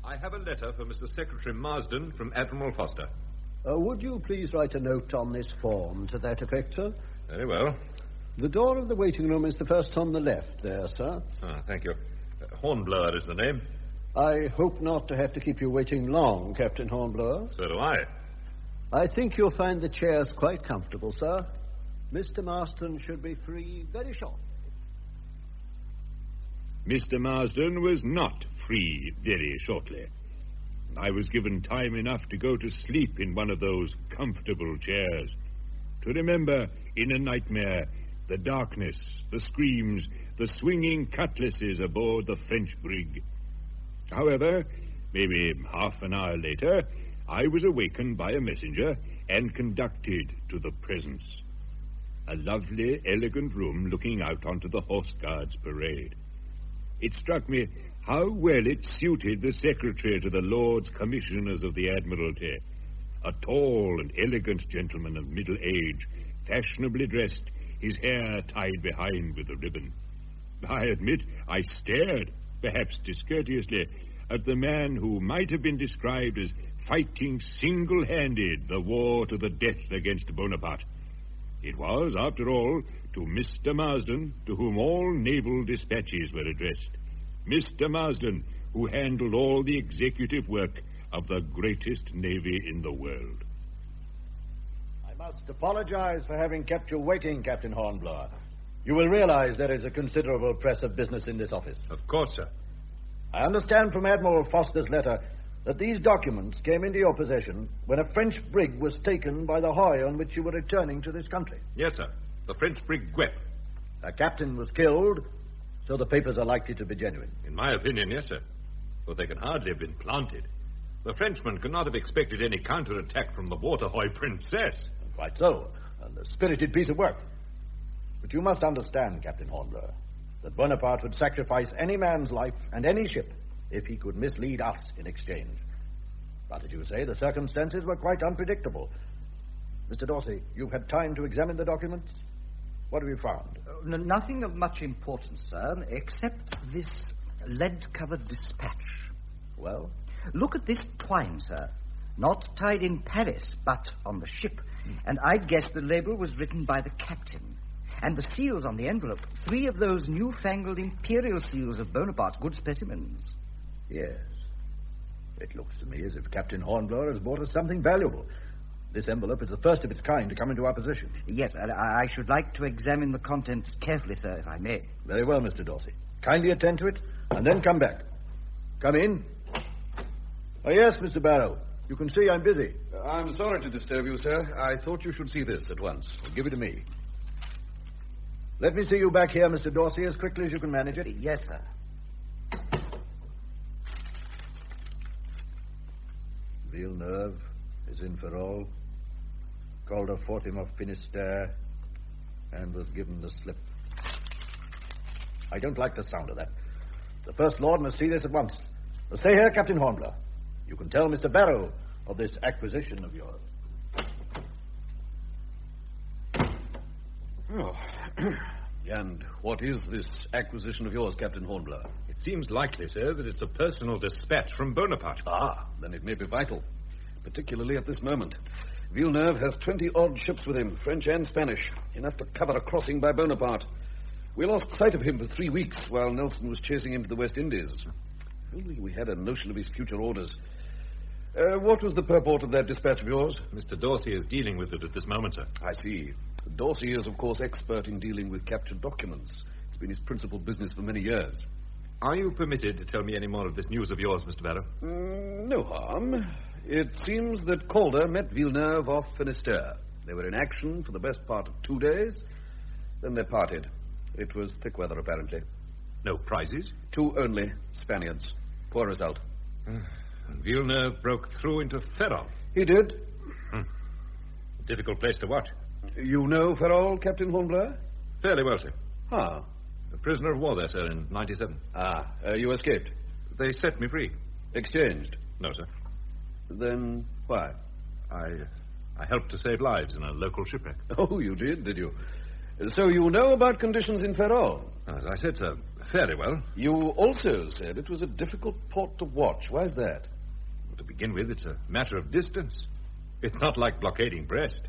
I have a letter for Mr. Secretary Marsden from Admiral Foster. Would you please write a note on this form to that effect, sir? Very well. The door of the waiting room is the first on the left there, sir. Thank you. Hornblower is the name. I hope not to have to keep you waiting long, Captain Hornblower. So do I. I think you'll find the chairs quite comfortable, sir. Mr. Marsden should be free very shortly. Mr. Marsden was not free very shortly. I was given time enough to go to sleep in one of those comfortable chairs, to remember in a nightmare the darkness, the screams, the swinging cutlasses aboard the French brig. However, maybe half an hour later, I was awakened by a messenger and conducted to the presence. A lovely, elegant room looking out onto the Horse Guards parade. It struck me how well it suited the secretary to the Lords Commissioners of the Admiralty. A tall and elegant gentleman of middle age, fashionably dressed, his hair tied behind with a ribbon. I admit I stared, perhaps discourteously, at the man who might have been described as fighting single-handed the war to the death against Bonaparte. It was, after all, to Mr. Marsden to whom all naval dispatches were addressed. Mr. Marsden, who handled all the executive work of the greatest navy in the world. I must apologize for having kept you waiting, Captain Hornblower. You will realize there is a considerable press of business in this office. Of course, sir. I understand from Admiral Foster's letter that these documents came into your possession when a French brig was taken by the Hoy on which you were returning to this country. Yes, sir. The French brig Guep. A captain was killed, so the papers are likely to be genuine. In my opinion, yes, sir. But they can hardly have been planted. The Frenchmen could not have expected any counterattack from the Water Hoy Princess. Quite so. And a spirited piece of work. But you must understand, Captain Hornblower, that Bonaparte would sacrifice any man's life and any ship if he could mislead us in exchange. But as you say, the circumstances were quite unpredictable. Mr. Dorsey, you've had time to examine the documents? What have you found? Nothing of much importance, sir, except this lead-covered dispatch. Well? Look at this twine, sir. Not tied in Paris, but on the ship. And I'd guess the label was written by the captain. And the seals on the envelope, 3 of those newfangled imperial seals of Bonaparte, good specimens. Yes. It looks to me as if Captain Hornblower has bought us something valuable. This envelope is the first of its kind to come into our possession. Yes, I should like to examine the contents carefully, sir, if I may. Very well, Mr. Dorsey. Kindly attend to it, and then come back. Come in. Oh, yes, Mr. Barrow. You can see I'm busy. I'm sorry to disturb you, sir. I thought you should see this at once. Well, give it to me. Let me see you back here, Mr. Dorsey, as quickly as you can manage it. Yes, sir. Villeneuve is in for all. Calder fought him off Finisterre and was given the slip. I don't like the sound of that. The First Lord must see this at once. Stay here, Captain Hornblower. You can tell Mr. Barrow of this acquisition of yours. Oh. And what is this acquisition of yours, Captain Hornblower? It seems likely, sir, that it's a personal dispatch from Bonaparte. Ah, then it may be vital, particularly at this moment. Villeneuve has 20-odd ships with him, French and Spanish, enough to cover a crossing by Bonaparte. We lost sight of him for 3 weeks while Nelson was chasing him to the West Indies. If only we had a notion of his future orders. What was the purport of that dispatch of yours? Mr. Dorsey is dealing with it at this moment, sir. I see. Dorsey is, of course, expert in dealing with captured documents. It's been his principal business for many years. Are you permitted to tell me any more of this news of yours, Mr. Barrow? No harm. It seems that Calder met Villeneuve off Finisterre. They were in action for the best part of 2 days. Then they parted. It was thick weather, apparently. No prizes? 2 only. Spaniards. Poor result. And Villeneuve broke through into Ferrol. He did. A difficult place to watch. You know Ferrol, Captain Hornblower? Fairly well, sir. Ah. A prisoner of war there, sir, in 97. Ah. You escaped? They set me free. Exchanged? No, sir. Then why? I helped to save lives in a local shipwreck. Oh, you did you? So you know about conditions in Ferrol? As I said, sir, fairly well. You also said it was a difficult port to watch. Why is that? Well, to begin with, it's a matter of distance. It's not like blockading Brest.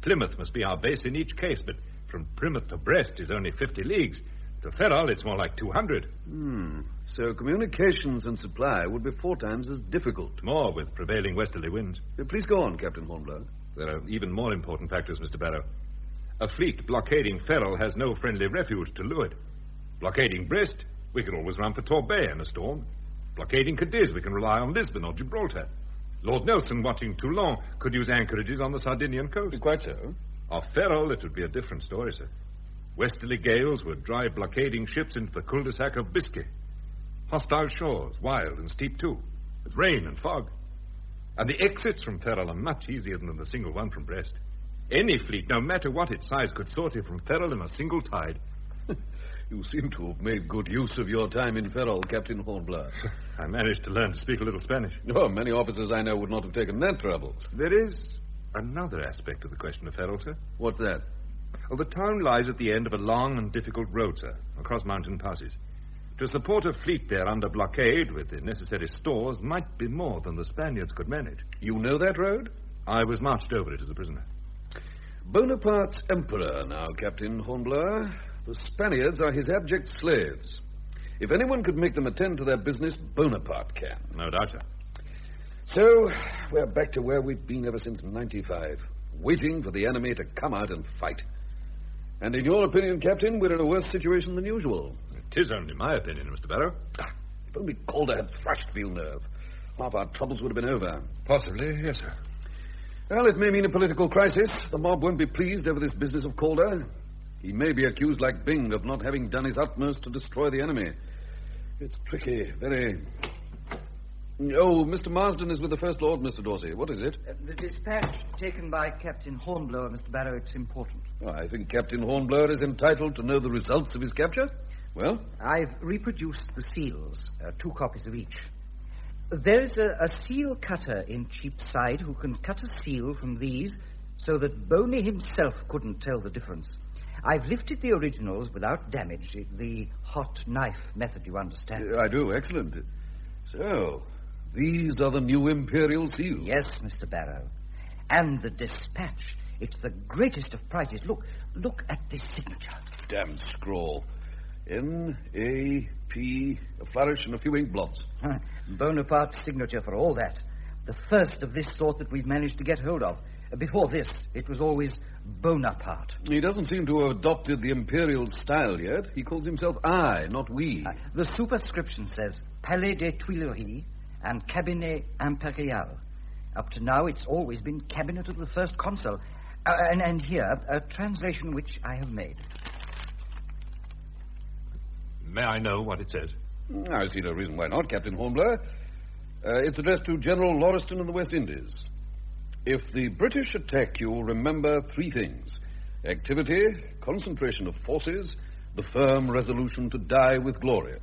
Plymouth must be our base in each case, but from Plymouth to Brest is only 50 leagues. To Ferrol, it's more like 200. So communications and supply would be 4 times as difficult. More with prevailing westerly winds. Please go on, Captain Hornblower. There are even more important factors, Mr. Barrow. A fleet blockading Ferrol has no friendly refuge to leeward. Blockading Brest, we can always run for Torbay in a storm. Blockading Cadiz, we can rely on Lisbon or Gibraltar. Lord Nelson, watching Toulon, could use anchorages on the Sardinian coast. Quite so. Off Ferrol, it would be a different story, sir. Westerly gales would drive blockading ships into the cul-de-sac of Biscay. Hostile shores, wild and steep too, with rain and fog. And the exits from Ferrol are much easier than the single one from Brest. Any fleet, no matter what its size, could sortie from Ferrol in a single tide. You seem to have made good use of your time in Ferrol, Captain Hornblower. I managed to learn to speak a little Spanish. Oh, many officers I know would not have taken that trouble. There is another aspect of the question of Ferrol, sir. What's that? Well, the town lies at the end of a long and difficult road, sir, across mountain passes. To support a fleet there under blockade with the necessary stores might be more than the Spaniards could manage. You know that road? I was marched over it as a prisoner. Bonaparte's emperor now, Captain Hornblower. The Spaniards are his abject slaves. If anyone could make them attend to their business, Bonaparte can. No doubt, sir. So, we're back to where we've been ever since 95, waiting for the enemy to come out and fight. And in your opinion, Captain, we're in a worse situation than usual. It is only my opinion, Mr. Barrow. If only Calder had thrashed Villeneuve, half our troubles would have been over. Possibly, yes, sir. Well, it may mean a political crisis. The mob won't be pleased over this business of Calder. He may be accused, like Byng, of not having done his utmost to destroy the enemy. It's tricky, very... Oh, Mr. Marsden is with the First Lord, Mr. Dorsey. What is it? The dispatch taken by Captain Hornblower, Mr. Barrow, it's important. Oh, I think Captain Hornblower is entitled to know the results of his capture. Well? I've reproduced the seals, 2 copies of each. There's a seal cutter in Cheapside who can cut a seal from these so that Boney himself couldn't tell the difference. I've lifted the originals without damage. The hot knife method, you understand. I do. Excellent. So, these are the new imperial seals? Yes, Mr. Barrow. And the dispatch. It's the greatest of prizes. Look at this signature. Damn scrawl. N-A-P, a flourish and a few ink blots. Bonaparte's signature for all that. The first of this sort that we've managed to get hold of. Before this, it was always Bonaparte. He doesn't seem to have adopted the imperial style yet. He calls himself I, not we. The superscription says Palais des Tuileries and Cabinet Impérial. Up to now, it's always been Cabinet of the First Consul. And here, a translation which I have made. May I know what it says? I see no reason why not, Captain Hornblower. It's addressed to General Lauriston of the West Indies. If the British attack you, remember 3 things. Activity, concentration of forces, the firm resolution to die with glory.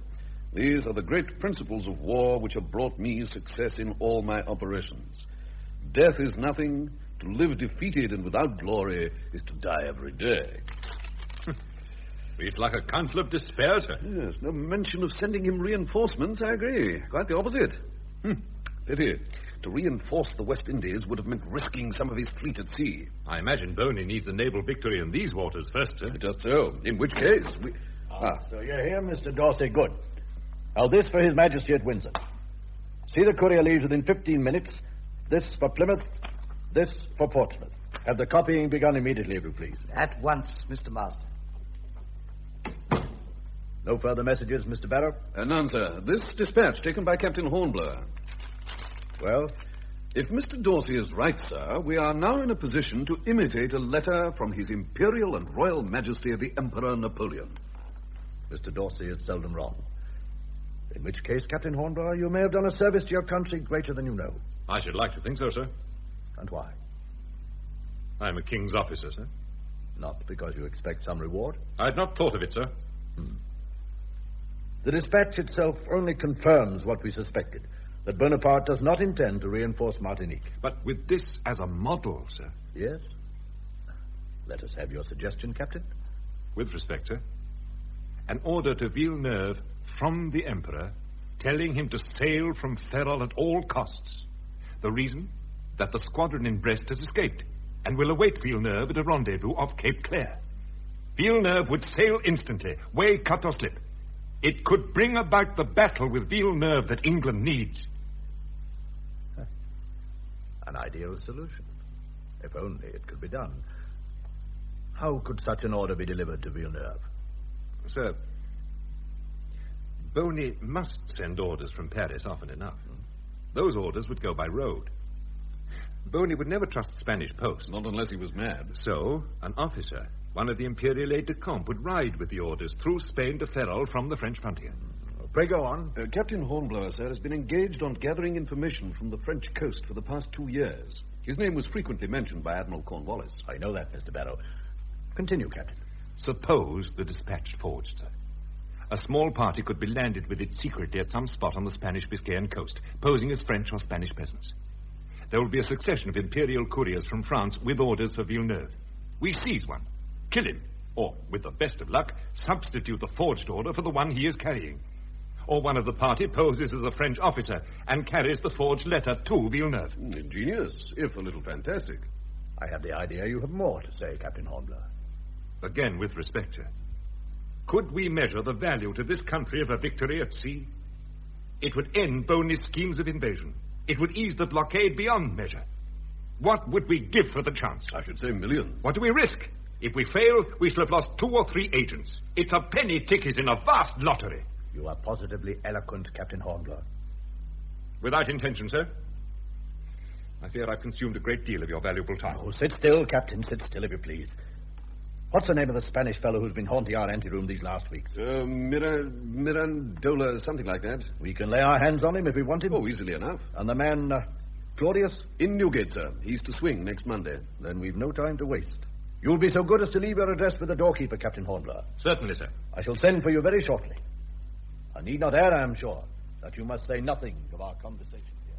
These are the great principles of war which have brought me success in all my operations. Death is nothing. To live defeated and without glory is to die every day. It's like a counsel of despair, sir. Yes, no mention of sending him reinforcements, I agree. Quite the opposite. Pity. To reinforce the West Indies would have meant risking some of his fleet at sea. I imagine Boney needs a naval victory in these waters first, sir. Just so. In which case, we... So you're here, Mr. Dorsey. Good. Now, this for His Majesty at Windsor. See the courier leaves within 15 minutes. This for Plymouth, this for Portsmouth. Have the copying begun immediately, if you please. At once, Mr. Marsden. No further messages, Mr. Barrow? None, sir. This dispatch taken by Captain Hornblower. Well? If Mr. Dorsey is right, sir, we are now in a position to imitate a letter from His Imperial and Royal Majesty the Emperor Napoleon. Mr. Dorsey is seldom wrong. In which case, Captain Hornblower, you may have done a service to your country greater than you know. I should like to think so, sir. And why? I'm a king's officer, sir. Not because you expect some reward? I had not thought of it, sir. The dispatch itself only confirms what we suspected, that Bonaparte does not intend to reinforce Martinique. But with this as a model, sir. Yes? Let us have your suggestion, Captain. With respect, sir. An order to Villeneuve from the Emperor telling him to sail from Ferrol at all costs. The reason? That the squadron in Brest has escaped and will await Villeneuve at a rendezvous off Cape Clare. Villeneuve would sail instantly, way cut or slip. It could bring about the battle with Villeneuve that England needs. An ideal solution. If only it could be done. How could such an order be delivered to Villeneuve? Sir, Boney must send orders from Paris often enough. Those orders would go by road. Boney would never trust Spanish post. Not unless he was mad. So, an officer, one of the Imperial aides-de-camp, would ride with the orders through Spain to Ferrol from the French frontier. Pray go on. Captain Hornblower, sir, has been engaged on gathering information from the French coast for the past 2 years. His name was frequently mentioned by Admiral Cornwallis. I know that, Mr. Barrow. Continue, Captain. Suppose the dispatch forged, sir. A small party could be landed with it secretly at some spot on the Spanish Biscayan coast, posing as French or Spanish peasants. There will be a succession of imperial couriers from France with orders for Villeneuve. We seize one, kill him, or, with the best of luck, substitute the forged order for the one he is carrying. Or one of the party poses as a French officer and carries the forged letter to Villeneuve. Ingenious, if a little fantastic. I have the idea you have more to say, Captain Hornblower. Again, with respect, sir. Could we measure the value to this country of a victory at sea? It would end Boney's schemes of invasion. It would ease the blockade beyond measure. What would we give for the chance? I should say millions. What do we risk? If we fail, we shall have lost 2 or 3 agents. It's a penny ticket in a vast lottery. You are positively eloquent, Captain Hornblower. Without intention, sir. I fear I've consumed a great deal of your valuable time. Oh, sit still, Captain. Sit still, if you please. What's the name of the Spanish fellow who's been haunting our anteroom these last weeks? Mirandola, something like that. We can lay our hands on him if we want him. Oh, easily enough. And the man, Claudius? In Newgate, sir. He's to swing next Monday. Then we've no time to waste. You'll be so good as to leave your address with the doorkeeper, Captain Hornblower. Certainly, sir. I shall send for you very shortly. I need not add, I am sure, that you must say nothing of our conversation here.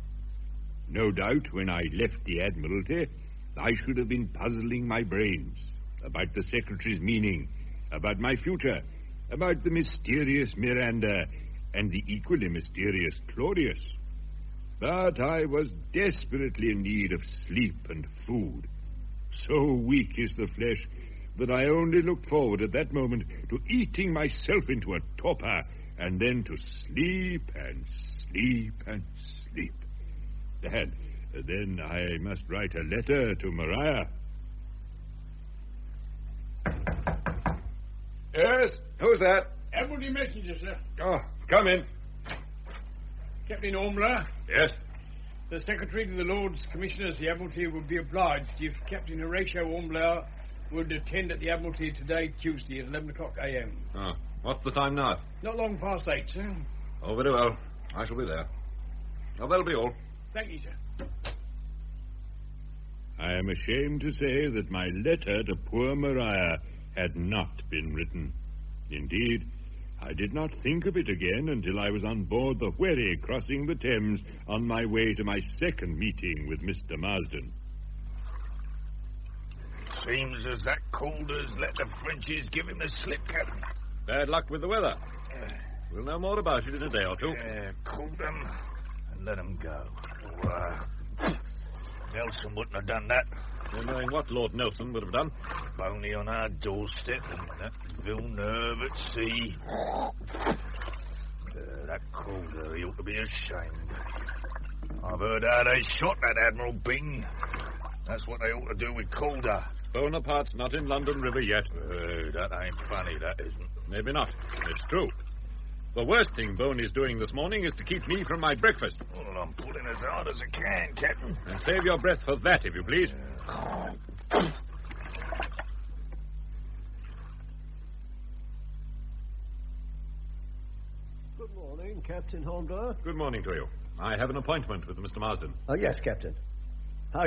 No doubt, when I left the Admiralty, I should have been puzzling my brains about the Secretary's meaning, about my future, about the mysterious Miranda and the equally mysterious Claudius. But I was desperately in need of sleep and food. So weak is the flesh that I only looked forward at that moment to eating myself into a torpor, and then to sleep and sleep and sleep. Then I must write a letter to Maria. Yes? Who's that? Admiralty messenger, sir. Oh, come in. Captain Hornblower. Yes? The Secretary to the Lords Commissioners of the Admiralty would be obliged if Captain Horatio Hornblower would attend at the Admiralty today, Tuesday, at 11 o'clock a.m. Oh, what's the time now? Not long past 8, sir. Oh, very well. I shall be there. Oh, that'll be all. Thank you, sir. I am ashamed to say that my letter to poor Maria had not been written. Indeed, I did not think of it again until I was on board the wherry crossing the Thames on my way to my second meeting with Mr. Marsden. Seems as that Calder's let the Frenchies give him the slip, Captain. Bad luck with the weather. We'll know more about it in a day or two. Call them and let them go. Nelson wouldn't have done that. No knowing what Lord Nelson would have done. Boney on our doorstep and that Villeneuve at sea. That Calder, he ought to be ashamed. I've heard how they shot that Admiral Byng. That's what they ought to do with Calder. Bonaparte's not in London River yet. That ain't funny, that isn't. Maybe not. It's true. The worst thing Boney's doing this morning is to keep me from my breakfast. Well, I'm pulling as hard as I can, Captain. And save your breath for that, if you please. Good morning, Captain Hornblower. Good morning to you. I have an appointment with Mr. Marsden. Oh, yes, Captain.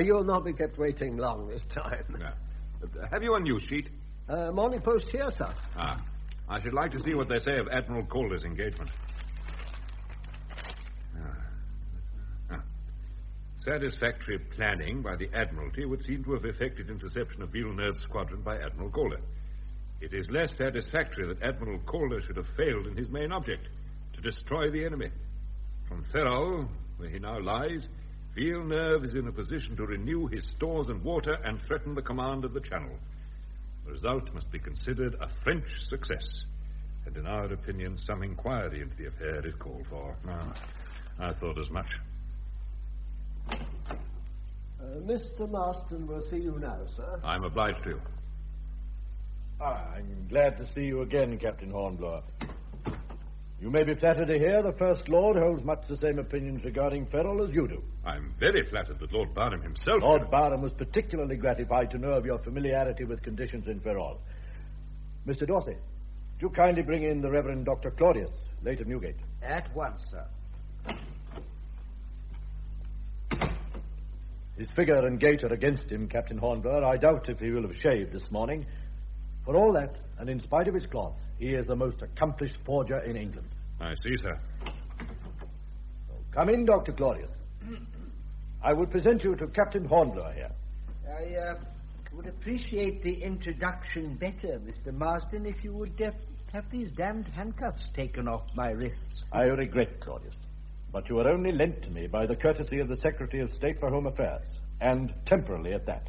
You'll not be kept waiting long this time. Yeah. Have you a news sheet? Morning Post here, sir. I should like to see what they say of Admiral Calder's engagement. Satisfactory planning by the Admiralty would seem to have effected interception of Villeneuve's squadron by Admiral Calder. It is less satisfactory that Admiral Calder should have failed in his main object, to destroy the enemy. From Ferrol, where he now lies, Villeneuve is in a position to renew his stores and water and threaten the command of the Channel. The result must be considered a French success, and in our opinion, some inquiry into the affair is called for. I thought as much. Mr. Marsden will see you now, sir. I'm obliged to you. I'm glad to see you again, Captain Hornblower. You may be flattered to hear the First Lord holds much the same opinions regarding Ferrol as you do. I'm very flattered that Lord Barham himself... Lord Barham was particularly gratified to know of your familiarity with conditions in Ferrol. Mr. Dorsey, would you kindly bring in the Reverend Dr. Claudius, late of Newgate? At once, sir. His figure and gait are against him, Captain Hornblower. I doubt if he will have shaved this morning. For all that, and in spite of his cloth, he is the most accomplished forger in England. I see, sir. Come in, Dr. Claudius. I would present you to Captain Hornblower here. I would appreciate the introduction better, Mr. Marsden, if you would have these damned handcuffs taken off my wrists. I regret, Claudius, but you were only lent to me by the courtesy of the Secretary of State for Home Affairs, and temporarily at that.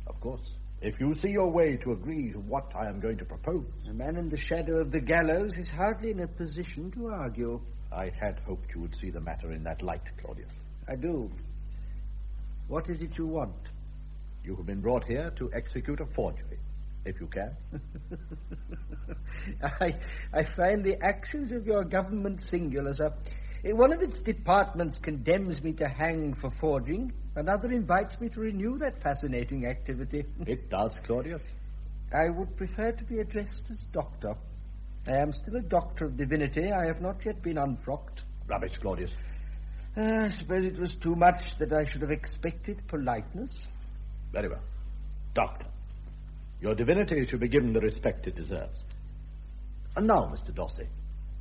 Of course, if you see your way to agree to what I am going to propose... A man in the shadow of the gallows is hardly in a position to argue. I had hoped you would see the matter in that light, Claudius. I do. What is it you want? You have been brought here to execute a forgery, if you can. I find the actions of your government singular, sir. One of its departments condemns me to hang for forging. Another invites me to renew that fascinating activity. It does, Claudius. I would prefer to be addressed as doctor. I am still a doctor of divinity. I have not yet been unfrocked. Rubbish, Claudius. I suppose it was too much that I should have expected politeness. Very well. Doctor, your divinity should be given the respect it deserves. And now, Mr. Dorsey,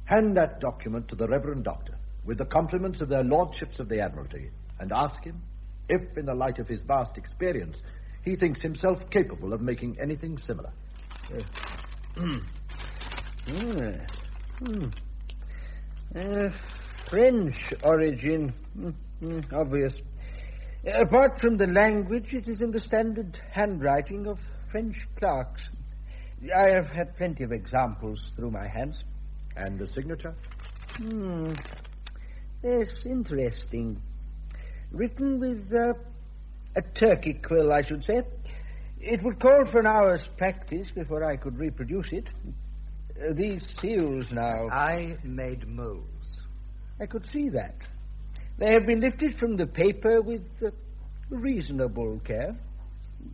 hand that document to the Reverend Doctor, with the compliments of their lordships of the Admiralty, and ask him if, in the light of his vast experience, he thinks himself capable of making anything similar. French origin. Obvious. Apart from the language, it is in the standard handwriting of French clerks. I have had plenty of examples through my hands. And the signature? Yes, interesting. Written with a turkey quill, I should say. It would call for an hour's practice before I could reproduce it. These seals now... I made molds. I could see that. They have been lifted from the paper with reasonable care.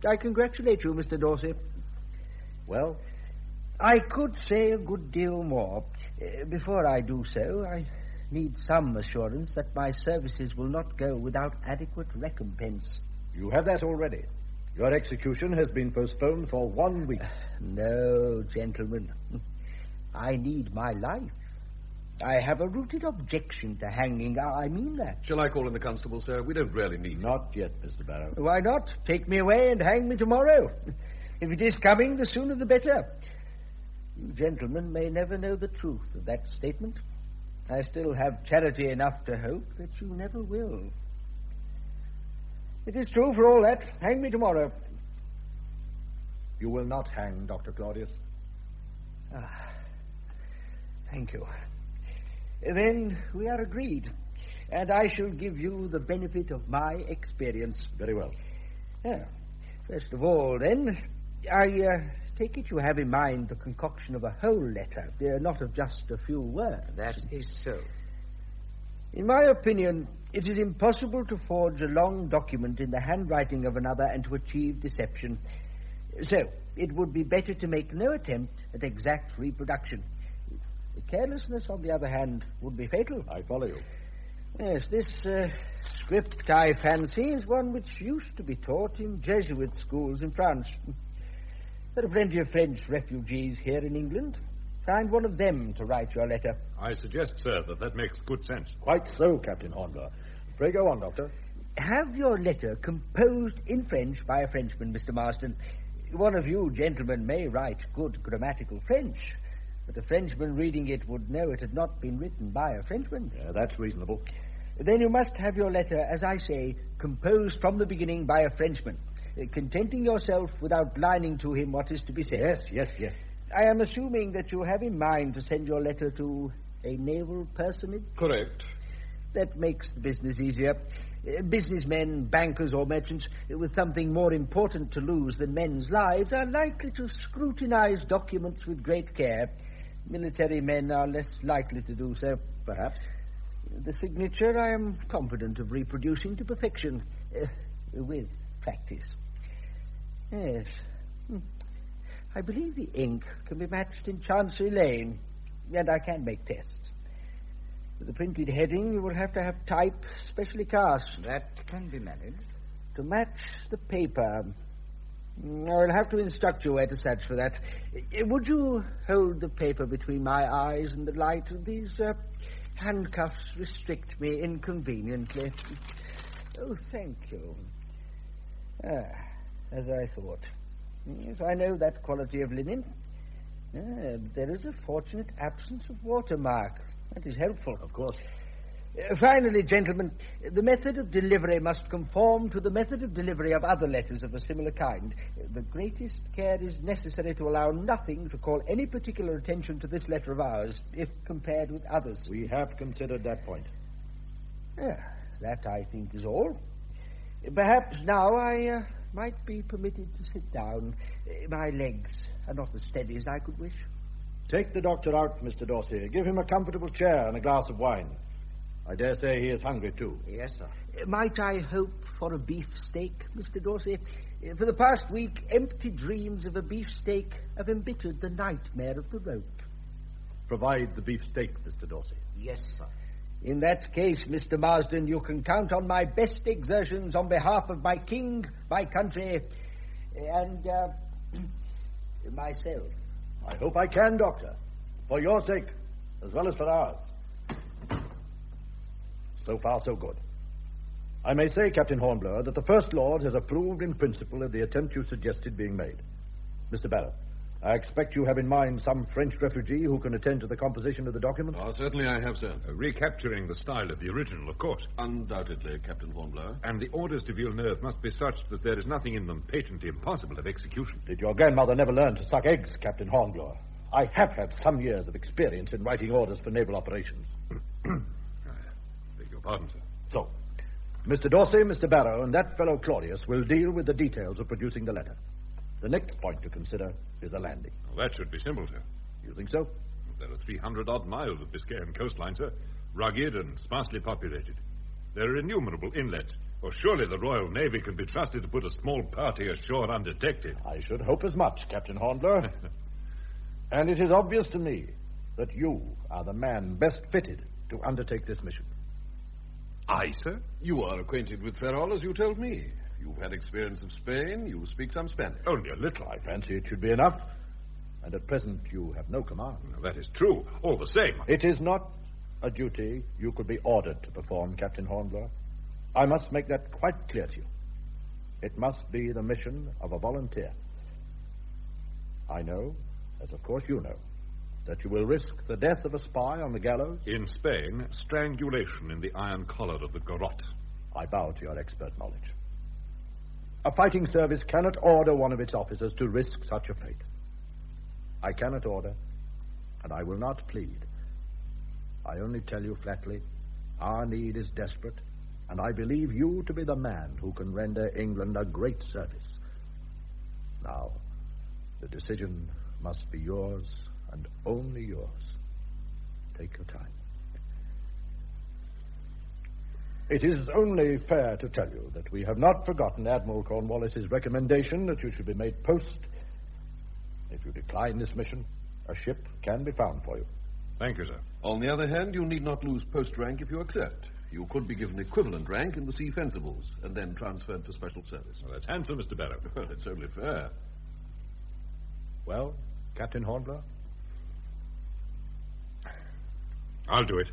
I congratulate you, Mr. Dorsey. Well? I could say a good deal more. Before I do so, I need some assurance that my services will not go without adequate recompense. You have that already. Your execution has been postponed for 1 week. No, gentlemen. I need my life. I have a rooted objection to hanging. I mean that. Shall I call in the constable, sir? We don't really need... Not yet, Mr. Barrow. Why not? Take me away and hang me tomorrow. If it is coming, the sooner the better. You gentlemen may never know the truth of that statement. I still have charity enough to hope that you never will. It is true for all that. Hang me tomorrow. You will not hang, Dr. Claudius. Thank you. Then we are agreed, and I shall give you the benefit of my experience. Very well. First of all, then, I take it you have in mind the concoction of a whole letter, not of just a few words. That is so. In my opinion, it is impossible to forge a long document in the handwriting of another and to achieve deception. So, it would be better to make no attempt at exact reproduction. Carelessness, on the other hand, would be fatal. I follow you. Yes, this script, I fancy, is one which used to be taught in Jesuit schools in France. There are plenty of French refugees here in England. Find one of them to write your letter. I suggest, sir, that makes good sense. Quite so, Captain Hornblower. Pray go on, Doctor. Have your letter composed in French by a Frenchman, Mr. Marsden. One of you gentlemen may write good grammatical French, but a Frenchman reading it would know it had not been written by a Frenchman. That's reasonable. Then you must have your letter, as I say, composed from the beginning by a Frenchman, contenting yourself with outlining to him what is to be said. Yes. I am assuming that you have in mind to send your letter to a naval personage? Correct. That makes the business easier. Businessmen, bankers, or merchants with something more important to lose than men's lives are likely to scrutinize documents with great care. Military men are less likely to do so, perhaps. The signature I am confident of reproducing to perfection, with practice. Yes. I believe the ink can be matched in Chancery Lane, and I can make tests. For the printed heading, you will have to have type specially cast. That can be managed. To match the paper, I'll have to instruct you where to search for that. Would you hold the paper between my eyes and the light? These handcuffs restrict me inconveniently. Oh, thank you. As I thought. Yes, I know that quality of linen. There is a fortunate absence of watermark. That is helpful. Of course. Finally, gentlemen, the method of delivery must conform to the method of delivery of other letters of a similar kind. The greatest care is necessary to allow nothing to call any particular attention to this letter of ours, if compared with others. We have considered that point. That, I think, is all. Perhaps now I might be permitted to sit down. My legs are not as steady as I could wish. Take the doctor out, Mr. Dorsey. Give him a comfortable chair and a glass of wine. I dare say he is hungry, too. Yes, sir. Might I hope for a beefsteak, Mr. Dorsey? For the past week, empty dreams of a beefsteak have embittered the nightmare of the rope. Provide the beefsteak, Mr. Dorsey. Yes, sir. In that case, Mr. Marsden, you can count on my best exertions on behalf of my king, my country, and myself. I hope I can, Doctor. For your sake, as well as for ours. So far, so good. I may say, Captain Hornblower, that the First Lord has approved in principle of the attempt you suggested being made. Mr. Barrow, I expect you have in mind some French refugee who can attend to the composition of the document? Certainly I have, sir. Recapturing the style of the original, of course. Undoubtedly, Captain Hornblower. And the orders to Villeneuve must be such that there is nothing in them patently impossible of execution. Did your grandmother never learn to suck eggs, Captain Hornblower? I have had some years of experience in writing orders for naval operations. Beg your pardon, sir. So, Mr. Dorsey, Mr. Barrow, and that fellow Claudius will deal with the details of producing the letter. The next point to consider is the landing. Well, that should be simple, sir. You think so? There are 300-odd miles of Biscayan coastline, sir. Rugged and sparsely populated. There are innumerable inlets. Or surely the Royal Navy can be trusted to put a small party ashore undetected. I should hope as much, Captain Hornblower. And it is obvious to me that you are the man best fitted to undertake this mission. I, sir? You are acquainted with Ferrol, as you told me. You've had experience of Spain. You speak some Spanish. Only a little. I fancy it should be enough. And at present you have no command. Well, that is true. All the same. It is not a duty you could be ordered to perform, Captain Hornblower. I must make that quite clear to you. It must be the mission of a volunteer. I know, as of course you know, that you will risk the death of a spy on the gallows. In Spain, strangulation in the iron collar of the garrote. I bow to your expert knowledge. A fighting service cannot order one of its officers to risk such a fate. I cannot order, and I will not plead. I only tell you flatly, our need is desperate, and I believe you to be the man who can render England a great service. Now, the decision must be yours, and only yours. Take your time. It is only fair to tell you that we have not forgotten Admiral Cornwallis's recommendation that you should be made post. If you decline this mission, a ship can be found for you. Thank you, sir. On the other hand, you need not lose post rank if you accept. You could be given equivalent rank in the Sea Fencibles and then transferred for special service. Well, that's handsome, Mr. Barrow. Well, it's only fair. Well, Captain Hornblower? I'll do it.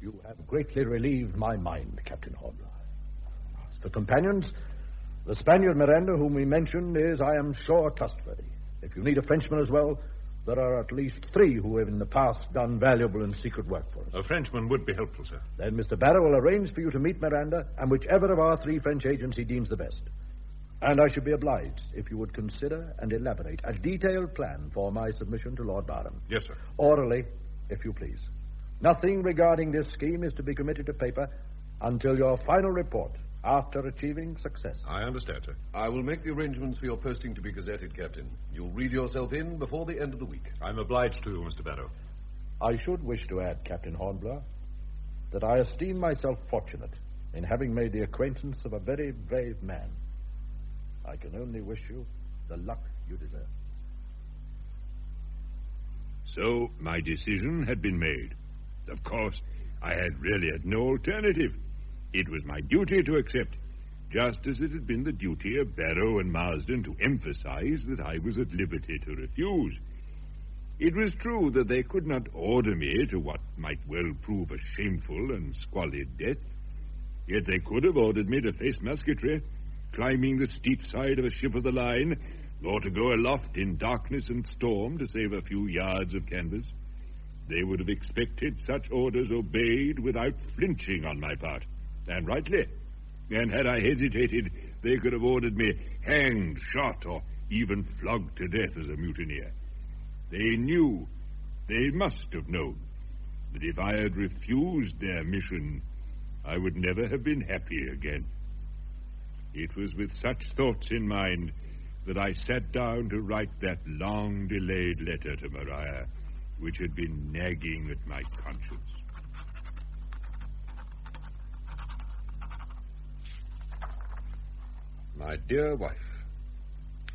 You have greatly relieved my mind, Captain Hornblower. As for companions, the Spaniard Miranda, whom we mentioned, is, I am sure, trustworthy. If you need a Frenchman as well, there are at least 3 who have in the past done valuable and secret work for us. A Frenchman would be helpful, sir. Then Mr. Barrow will arrange for you to meet Miranda and whichever of our 3 French agents he deems the best. And I should be obliged if you would consider and elaborate a detailed plan for my submission to Lord Barham. Yes, sir. Orally, if you please. Nothing regarding this scheme is to be committed to paper until your final report after achieving success. I understand, sir. I will make the arrangements for your posting to be gazetted, Captain. You'll read yourself in before the end of the week. I'm obliged to you, Mr. Barrow. I should wish to add, Captain Hornblower, that I esteem myself fortunate in having made the acquaintance of a very brave man. I can only wish you the luck you deserve. So my decision had been made. Of course, I had really had no alternative. It was my duty to accept, just as it had been the duty of Barrow and Marsden to emphasize that I was at liberty to refuse. It was true that they could not order me to what might well prove a shameful and squalid death, yet they could have ordered me to face musketry, climbing the steep side of a ship of the line, or to go aloft in darkness and storm to save a few yards of canvas. They would have expected such orders obeyed without flinching on my part, and rightly. And had I hesitated, they could have ordered me hanged, shot, or even flogged to death as a mutineer. They knew, they must have known, that if I had refused their mission, I would never have been happy again. It was with such thoughts in mind that I sat down to write that long-delayed letter to Maria, which had been nagging at my conscience. My dear wife,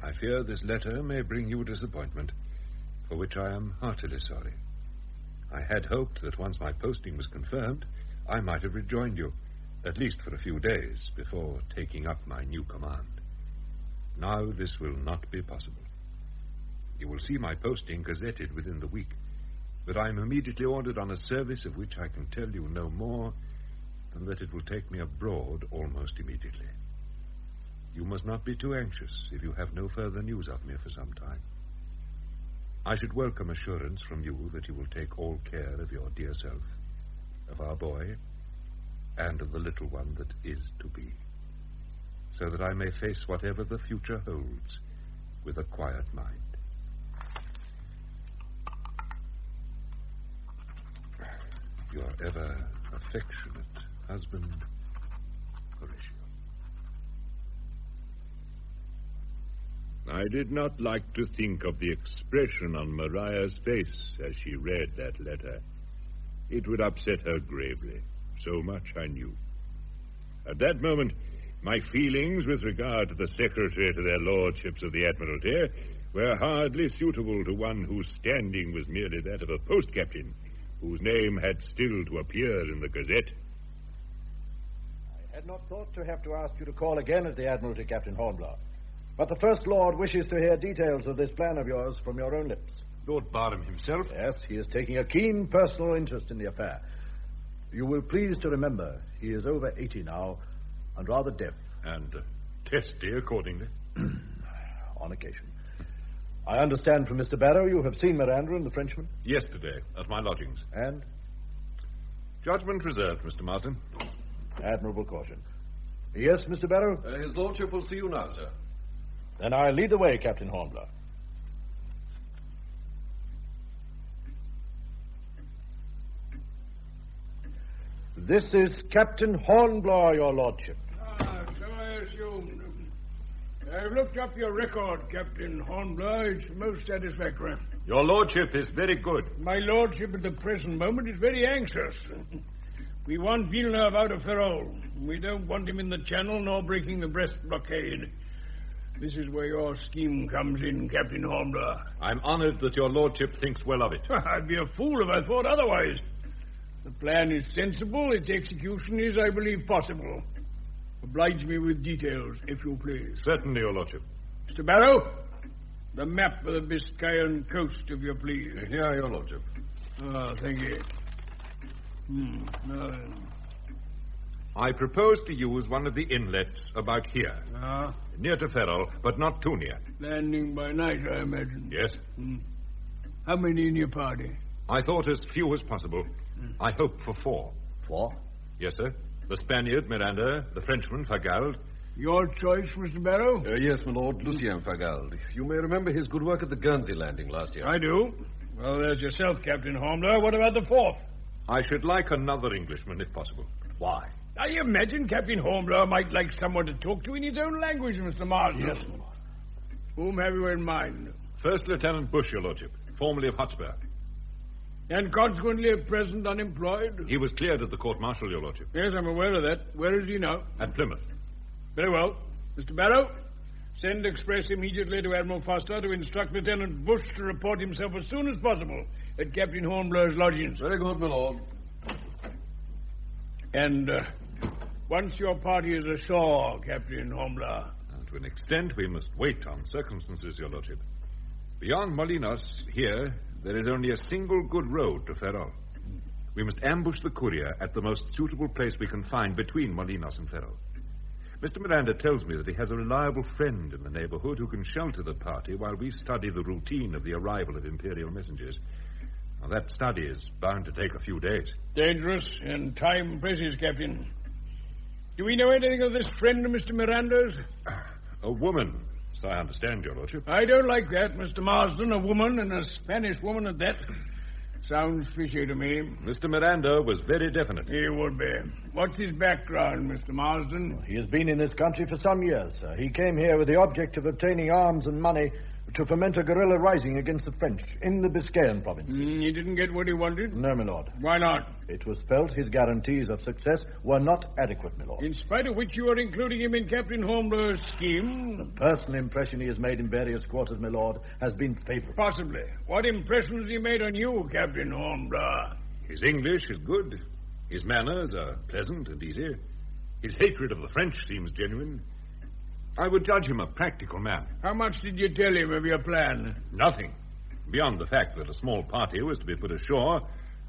I fear this letter may bring you disappointment, for which I am heartily sorry. I had hoped that once my posting was confirmed, I might have rejoined you, at least for a few days, before taking up my new command. Now this will not be possible. You will see my posting gazetted within the week, but I am immediately ordered on a service of which I can tell you no more than that it will take me abroad almost immediately. You must not be too anxious if you have no further news of me for some time. I should welcome assurance from you that you will take all care of your dear self, of our boy, and of the little one that is to be, so that I may face whatever the future holds with a quiet mind. Your ever affectionate husband, Horatio. I did not like to think of the expression on Maria's face as she read that letter. It would upset her gravely. So much I knew. At that moment, my feelings with regard to the secretary to their lordships of the Admiralty were hardly suitable to one whose standing was merely that of a post-captain, whose name had still to appear in the Gazette. I had not thought to have to ask you to call again at the Admiralty, Captain Hornblower. But the First Lord wishes to hear details of this plan of yours from your own lips. Lord Barham himself? Yes, he is taking a keen personal interest in the affair. You will please to remember he is over 80 now and rather deaf. And testy accordingly. On occasion. I understand from Mr. Barrow you have seen Miranda and the Frenchman? Yesterday, at my lodgings. And? Judgment reserved, Mr. Marsden. Admirable caution. Yes, Mr. Barrow? His lordship will see you now, sir. Then I'll lead the way, Captain Hornblower. This is Captain Hornblower, your lordship. So I assumed. I've looked up your record, Captain Hornblower. It's most satisfactory. Your lordship is very good. My lordship at the present moment is very anxious. We want Villeneuve out of Ferrol. We don't want him in the Channel nor breaking the Brest blockade. This is where your scheme comes in, Captain Hornblower. I'm honored that your lordship thinks well of it. I'd be a fool if I thought otherwise. The plan is sensible. Its execution is, I believe, possible. Oblige me with details, if you please. Certainly, your lordship. Mr. Barrow, the map of the Biscayan coast, if you please. Here, your lordship. Ah, thank you. I propose to use one of the inlets about here. Near to Ferrol, but not too near. Landing by night, I imagine. Yes. How many in your party? I thought as few as possible. I hope for 4. 4? Yes, sir. The Spaniard, Miranda, the Frenchman, Fagald. Your choice, Mr. Barrow? Yes, my lord, Lucien Fagald. You may remember his good work at the Guernsey landing last year. I do. Well, there's yourself, Captain Hornblower. What about the 4th? I should like another Englishman, if possible. Why? I imagine Captain Hornblower might like someone to talk to in his own language, Mr. Marsden. Yes, my lord. Whom have you in mind? First Lieutenant Bush, your lordship, formerly of Hotspur. And consequently at present unemployed? He was cleared at the court-martial, your lordship. Yes, I'm aware of that. Where is he now? At Plymouth. Very well. Mr. Barrow, send express immediately to Admiral Foster to instruct Lieutenant Bush to report himself as soon as possible at Captain Hornblower's lodgings. Very good, my lord. And once your party is ashore, Captain Hornblower. To an extent, we must wait on circumstances, your lordship. Beyond Molinos, here, there is only a single good road to Ferrol. We must ambush the courier at the most suitable place we can find between Molinos and Ferrol. Mr. Miranda tells me that he has a reliable friend in the neighborhood who can shelter the party while we study the routine of the arrival of imperial messengers. Now, that study is bound to take a few days. Dangerous, and time presses, Captain. Do we know anything of this friend of Mr. Miranda's? A woman, so I understand, your lordship. I don't like that, Mr. Marsden. A woman, and a Spanish woman at that. Sounds fishy to me. Mr. Miranda was very definite. He would be. What's his background, Mr. Marsden? He has been in this country for some years, sir. He came here with the object of obtaining arms and money to foment a guerrilla rising against the French in the Biscayan province. He didn't get what he wanted? No, my lord. Why not? It was felt his guarantees of success were not adequate, my lord. In spite of which you are including him in Captain Hornblower's scheme? The personal impression he has made in various quarters, my lord, has been favorable. Possibly. What impression has he made on you, Captain Hornblower? His English is good. His manners are pleasant and easy. His hatred of the French seems genuine. I would judge him a practical man. How much did you tell him of your plan? Nothing. Beyond the fact that a small party was to be put ashore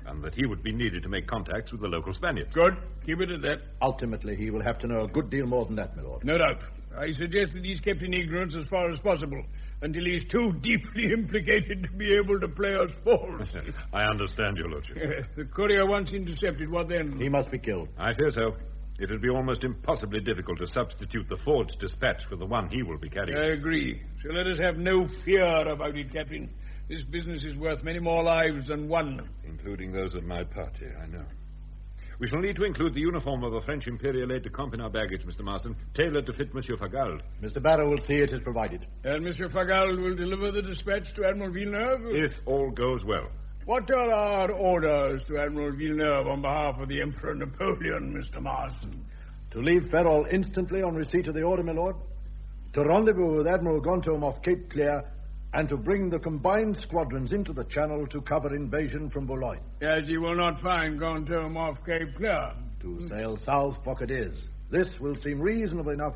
and that he would be needed to make contacts with the local Spaniards. Good. Keep it at that. Ultimately, he will have to know a good deal more than that, my lord. No doubt. I suggest that he's kept in ignorance as far as possible until he's too deeply implicated to be able to play us false. I understand, your lordship. The courier once intercepted, what then? He must be killed. I fear so. It would be almost impossibly difficult to substitute the forged dispatch for the one he will be carrying. I agree. So let us have no fear about it, Captain. This business is worth many more lives than one. Including those of my party, I know. We shall need to include the uniform of a French imperial aide-de-camp in our baggage, Mr. Marsden, tailored to fit Monsieur Fagald. Mr. Barrow will see it is provided. And Monsieur Fagald will deliver the dispatch to Admiral Villeneuve? If all goes well. What are our orders to Admiral Villeneuve on behalf of the Emperor Napoleon, Mr. Marsden? To leave Ferrol instantly on receipt of the order, my lord. To rendezvous with Admiral Gontome off Cape Clear, and to bring the combined squadrons into the Channel to cover invasion from Boulogne. As he will not find Gontome off Cape Clear. To sail south for Cadiz, This will seem reasonable enough.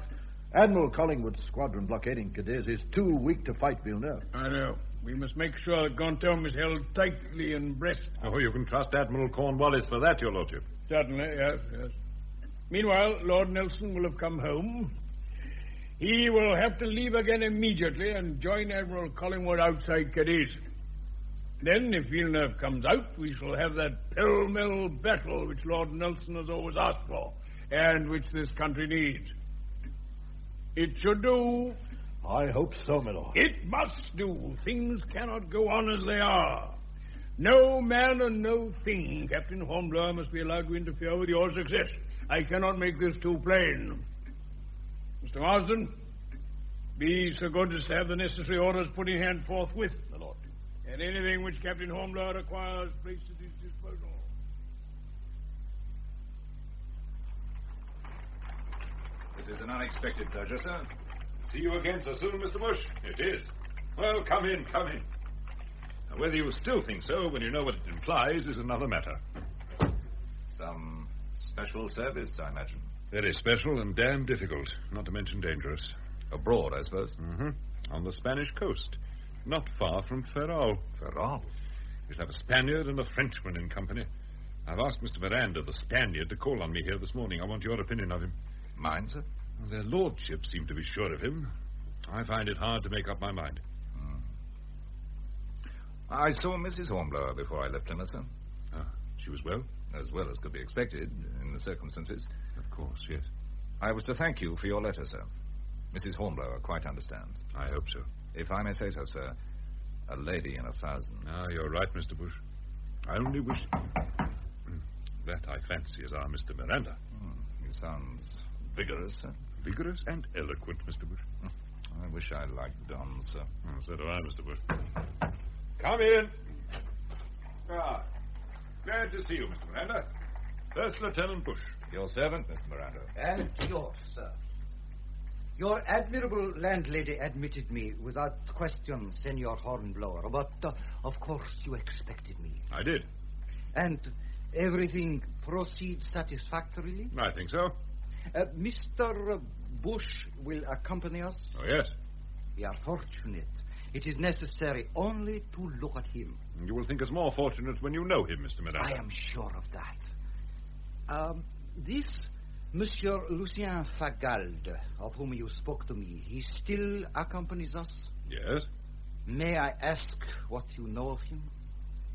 Admiral Collingwood's squadron blockading Cadiz is too weak to fight Villeneuve. I know. We must make sure that Ganteaume is held tightly in Brest. Oh, you can trust Admiral Cornwallis for that, your lordship. Certainly, yes. Meanwhile, Lord Nelson will have come home. He will have to leave again immediately and join Admiral Collingwood outside Cadiz. Then, if Villeneuve comes out, we shall have that pell-mell battle which Lord Nelson has always asked for, and which this country needs. It should do. I hope so, my lord. It must do. Things cannot go on as they are. No man and no thing, Captain Hornblower, must be allowed to interfere with your success. I cannot make this too plain. Mr. Marsden, be so good as to have the necessary orders put in hand forthwith, my lord. And anything which Captain Hornblower requires placed at his disposal. This is an unexpected pleasure, sir. See you again so soon, Mr. Bush. It is. Well, come in. Now, whether you still think so when you know what it implies is another matter. Some special service, I imagine. Very special and damn difficult, not to mention dangerous. Abroad, I suppose? Mm-hmm. On the Spanish coast, not far from Ferrol. Ferrol? We shall have a Spaniard and a Frenchman in company. I've asked Mr. Miranda, the Spaniard, to call on me here this morning. I want your opinion of him. Mine, sir? Their lordships seem to be sure of him. I find it hard to make up my mind. I saw Mrs. Hornblower before I left Plymouth, sir. She was well? As well as could be expected in the circumstances. Of course, yes. I was to thank you for your letter, sir. Mrs. Hornblower quite understands. I hope so. If I may say so, sir, a lady in 1,000. You're right, Mr. Bush. I only wish... That, I fancy, is our Mr. Miranda. He sounds vigorous, sir. Vigorous and eloquent, Mr. Bush. I wish I liked Don, sir. So do I, Mr. Bush. Come in. Glad to see you, Mr. Miranda. First Lieutenant Bush. Your servant, Mr. Miranda. And yours, sir. Your admirable landlady admitted me without question, Senor Hornblower, but of course you expected me. I did. And everything proceeds satisfactorily? I think so. Mr. Bush will accompany us? Oh, yes. We are fortunate. It is necessary only to look at him. You will think us more fortunate when you know him, Mr. Miranda. I am sure of that. This Monsieur Lucien Fagald, of whom you spoke to me, he still accompanies us? Yes. May I ask what you know of him?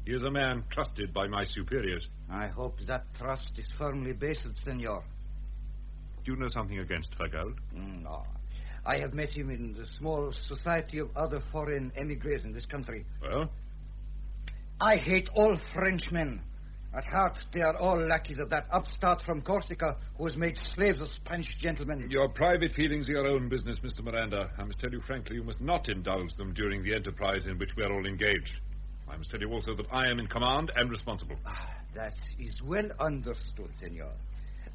He is a man trusted by my superiors. I hope that trust is firmly based, senor. Do you know something against Fagald? No. I have met him in the small society of other foreign emigres in this country. Well? I hate all Frenchmen. At heart, they are all lackeys of that upstart from Corsica who has made slaves of Spanish gentlemen. Your private feelings are your own business, Mr. Miranda. I must tell you frankly, you must not indulge them during the enterprise in which we are all engaged. I must tell you also that I am in command and responsible. That is well understood, senor.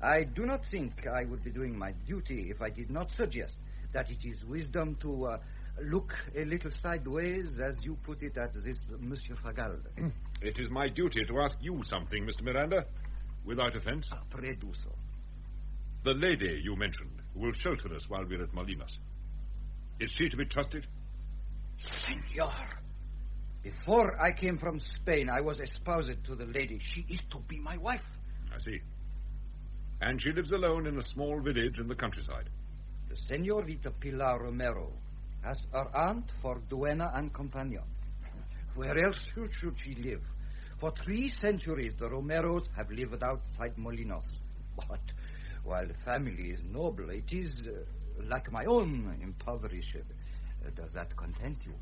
I do not think I would be doing my duty if I did not suggest that it is wisdom to look a little sideways, as you put it, at this Monsieur Fagald. It is my duty to ask you something, Mr. Miranda, without offense. Pray do so. The lady you mentioned, who will shelter us while we're at Molinas, is she to be trusted? Senor, before I came from Spain, I was espoused to the lady. She is to be my wife. I see. And she lives alone in a small village in the countryside. The Senorita Pilar Romero has her aunt for duenna and companion. Where else should she live? For 3 centuries, the Romeros have lived outside Molinos. But while the family is noble, it is like my own impoverished. Does that content you?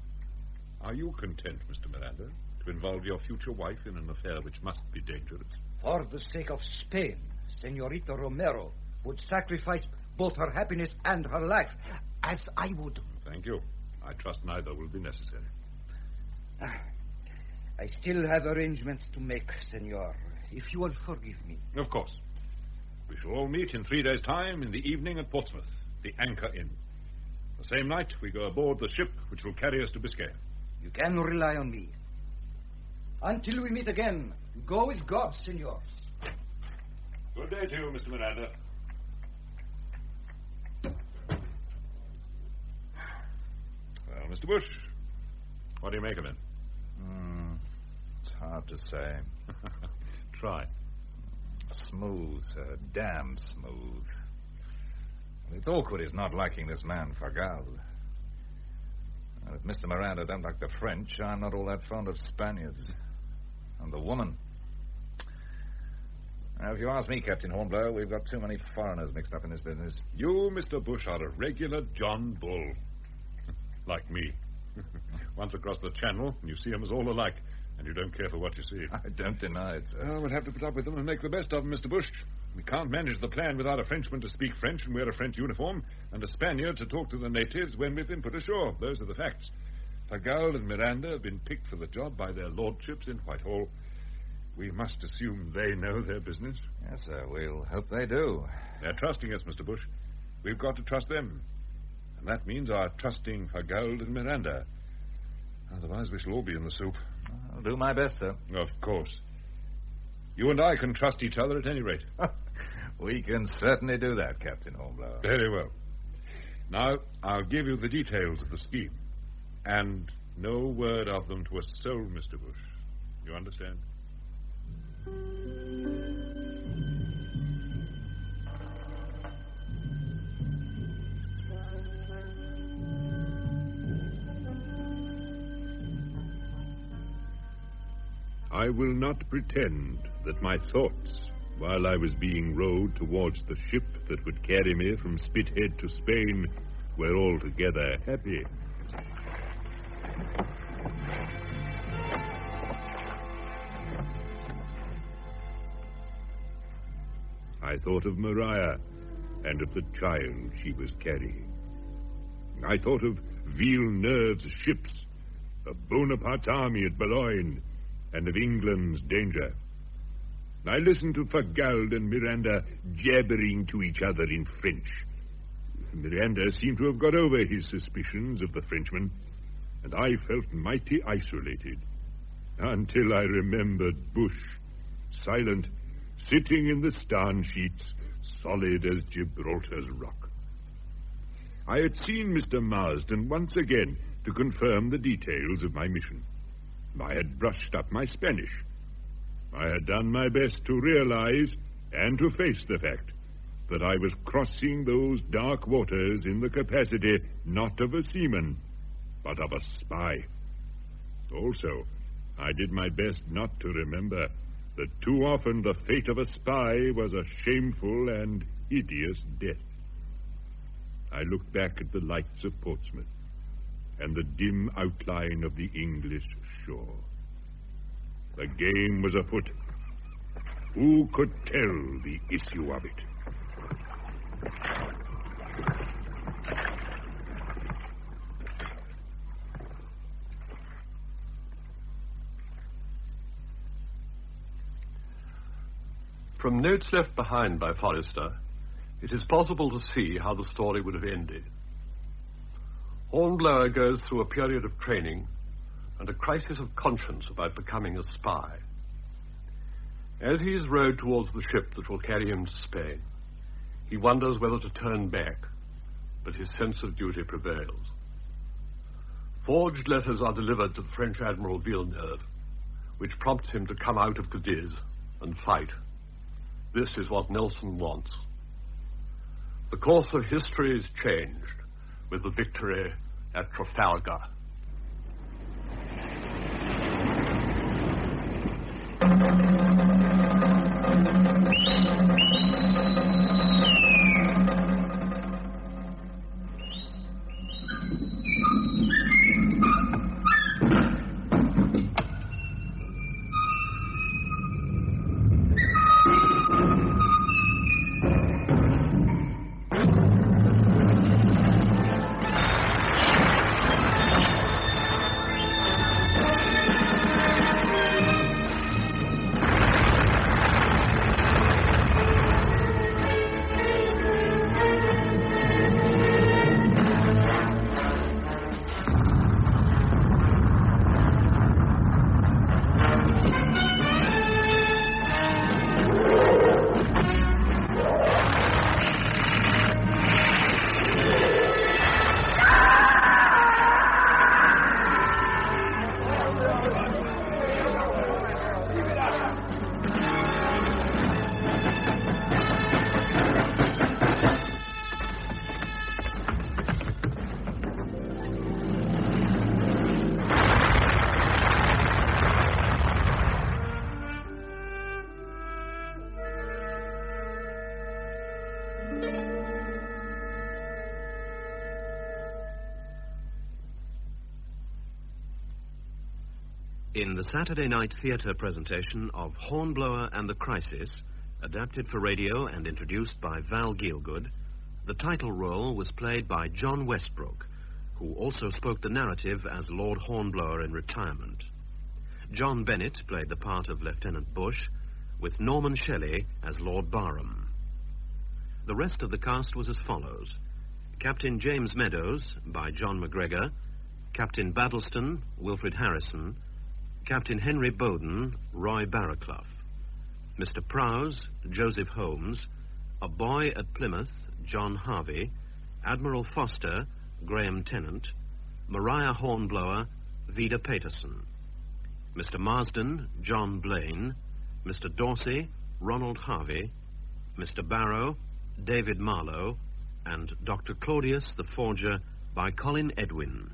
Are you content, Mr. Miranda, to involve your future wife in an affair which must be dangerous? For the sake of Spain, Senorita Romero would sacrifice both her happiness and her life, as I would. Thank you. I trust neither will be necessary. I still have arrangements to make, senor, if you will forgive me. Of course. We shall all meet in 3 days' time in the evening at Portsmouth, the Anchor Inn. The same night, we go aboard the ship which will carry us to Biscay. You can rely on me. Until we meet again, go with God, senors. Good day to you, Mr. Miranda. Mr. Bush, what do you make of it? It's hard to say. Try. Smooth, sir. Damn smooth. And it's awkward his not liking this man, Fargal. And if Mr. Miranda don't like the French, I'm not all that fond of Spaniards. And the woman. Now, if you ask me, Captain Hornblower, we've got too many foreigners mixed up in this business. You, Mr. Bush, are a regular John Bull. Like me. Once across the channel, and you see them as all alike, and you don't care for what you see. I don't deny it, sir. We'll have to put up with them and make the best of them, Mr. Bush. We can't manage the plan without a Frenchman to speak French and wear a French uniform, and a Spaniard to talk to the natives when we've been put ashore. Those are the facts. Fargal and Miranda have been picked for the job by their lordships in Whitehall. We must assume they know their business. Yes, sir. We'll hope they do. They're trusting us, Mr. Bush. We've got to trust them. And that means our trusting Fargal and Miranda. Otherwise, we shall all be in the soup. I'll do my best, sir. Of course. You and I can trust each other at any rate. We can certainly do that, Captain Hornblower. Very well. Now, I'll give you the details of the scheme. And no word of them to a soul, Mr. Bush. You understand? I will not pretend that my thoughts, while I was being rowed towards the ship that would carry me from Spithead to Spain, were altogether happy. I thought of Maria and of the child she was carrying. I thought of Villeneuve's ships, of Bonaparte's army at Boulogne, and of England's danger. I listened to Fargal and Miranda jabbering to each other in French. Miranda seemed to have got over his suspicions of the Frenchman, and I felt mighty isolated, until I remembered Bush, silent, sitting in the starn sheets, solid as Gibraltar's rock. I had seen Mr. Marsden once again to confirm the details of my mission. I had brushed up my Spanish. I had done my best to realize and to face the fact that I was crossing those dark waters in the capacity not of a seaman, but of a spy. Also, I did my best not to remember that too often the fate of a spy was a shameful and hideous death. I looked back at the lights of Portsmouth and the dim outline of the English shore. The game was afoot. Who could tell the issue of it? From notes left behind by Forrester, it is possible to see how the story would have ended. Hornblower goes through a period of training and a crisis of conscience about becoming a spy. As he is rowed towards the ship that will carry him to Spain, he wonders whether to turn back, but his sense of duty prevails. Forged letters are delivered to the French Admiral Villeneuve, which prompts him to come out of Cadiz and fight. This is what Nelson wants. The course of history is changed with the victory at Trafalgar. In the Saturday night theatre presentation of Hornblower and the Crisis, adapted for radio and introduced by Val Gielgud, the title role was played by John Westbrook, who also spoke the narrative as Lord Hornblower in retirement. John Bennett played the part of Lieutenant Bush, with Norman Shelley as Lord Barham. The rest of the cast was as follows: Captain James Meadows by John McGregor, Captain Baddlestone, Wilfred Harrison, Captain Henry Bowden, Roy Barraclough, Mr. Prowse, Joseph Holmes, a boy at Plymouth, John Harvi, Admiral Foster, Graham Tennant, Maria Hornblower, Vida Paterson, Mr. Marsden, John Blain, Mr. Dorsey, Ronald Harvi, Mr. Barrow, David Mahlowe, and Dr. Claudius the Forger by Colin Edwin.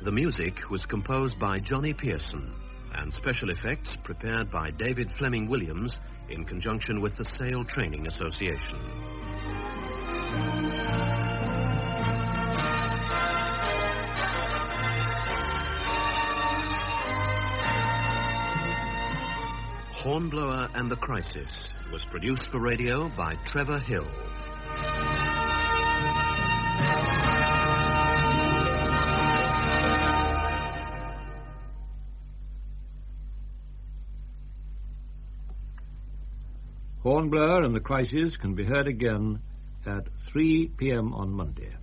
The music was composed by Johnny Pearson, and special effects prepared by David Fleming Williams in conjunction with the Sail Training Association. Hornblower and the Crisis was produced for radio by Trevor Hill. Hornblower and the Crisis can be heard again at 3 p.m. on Monday.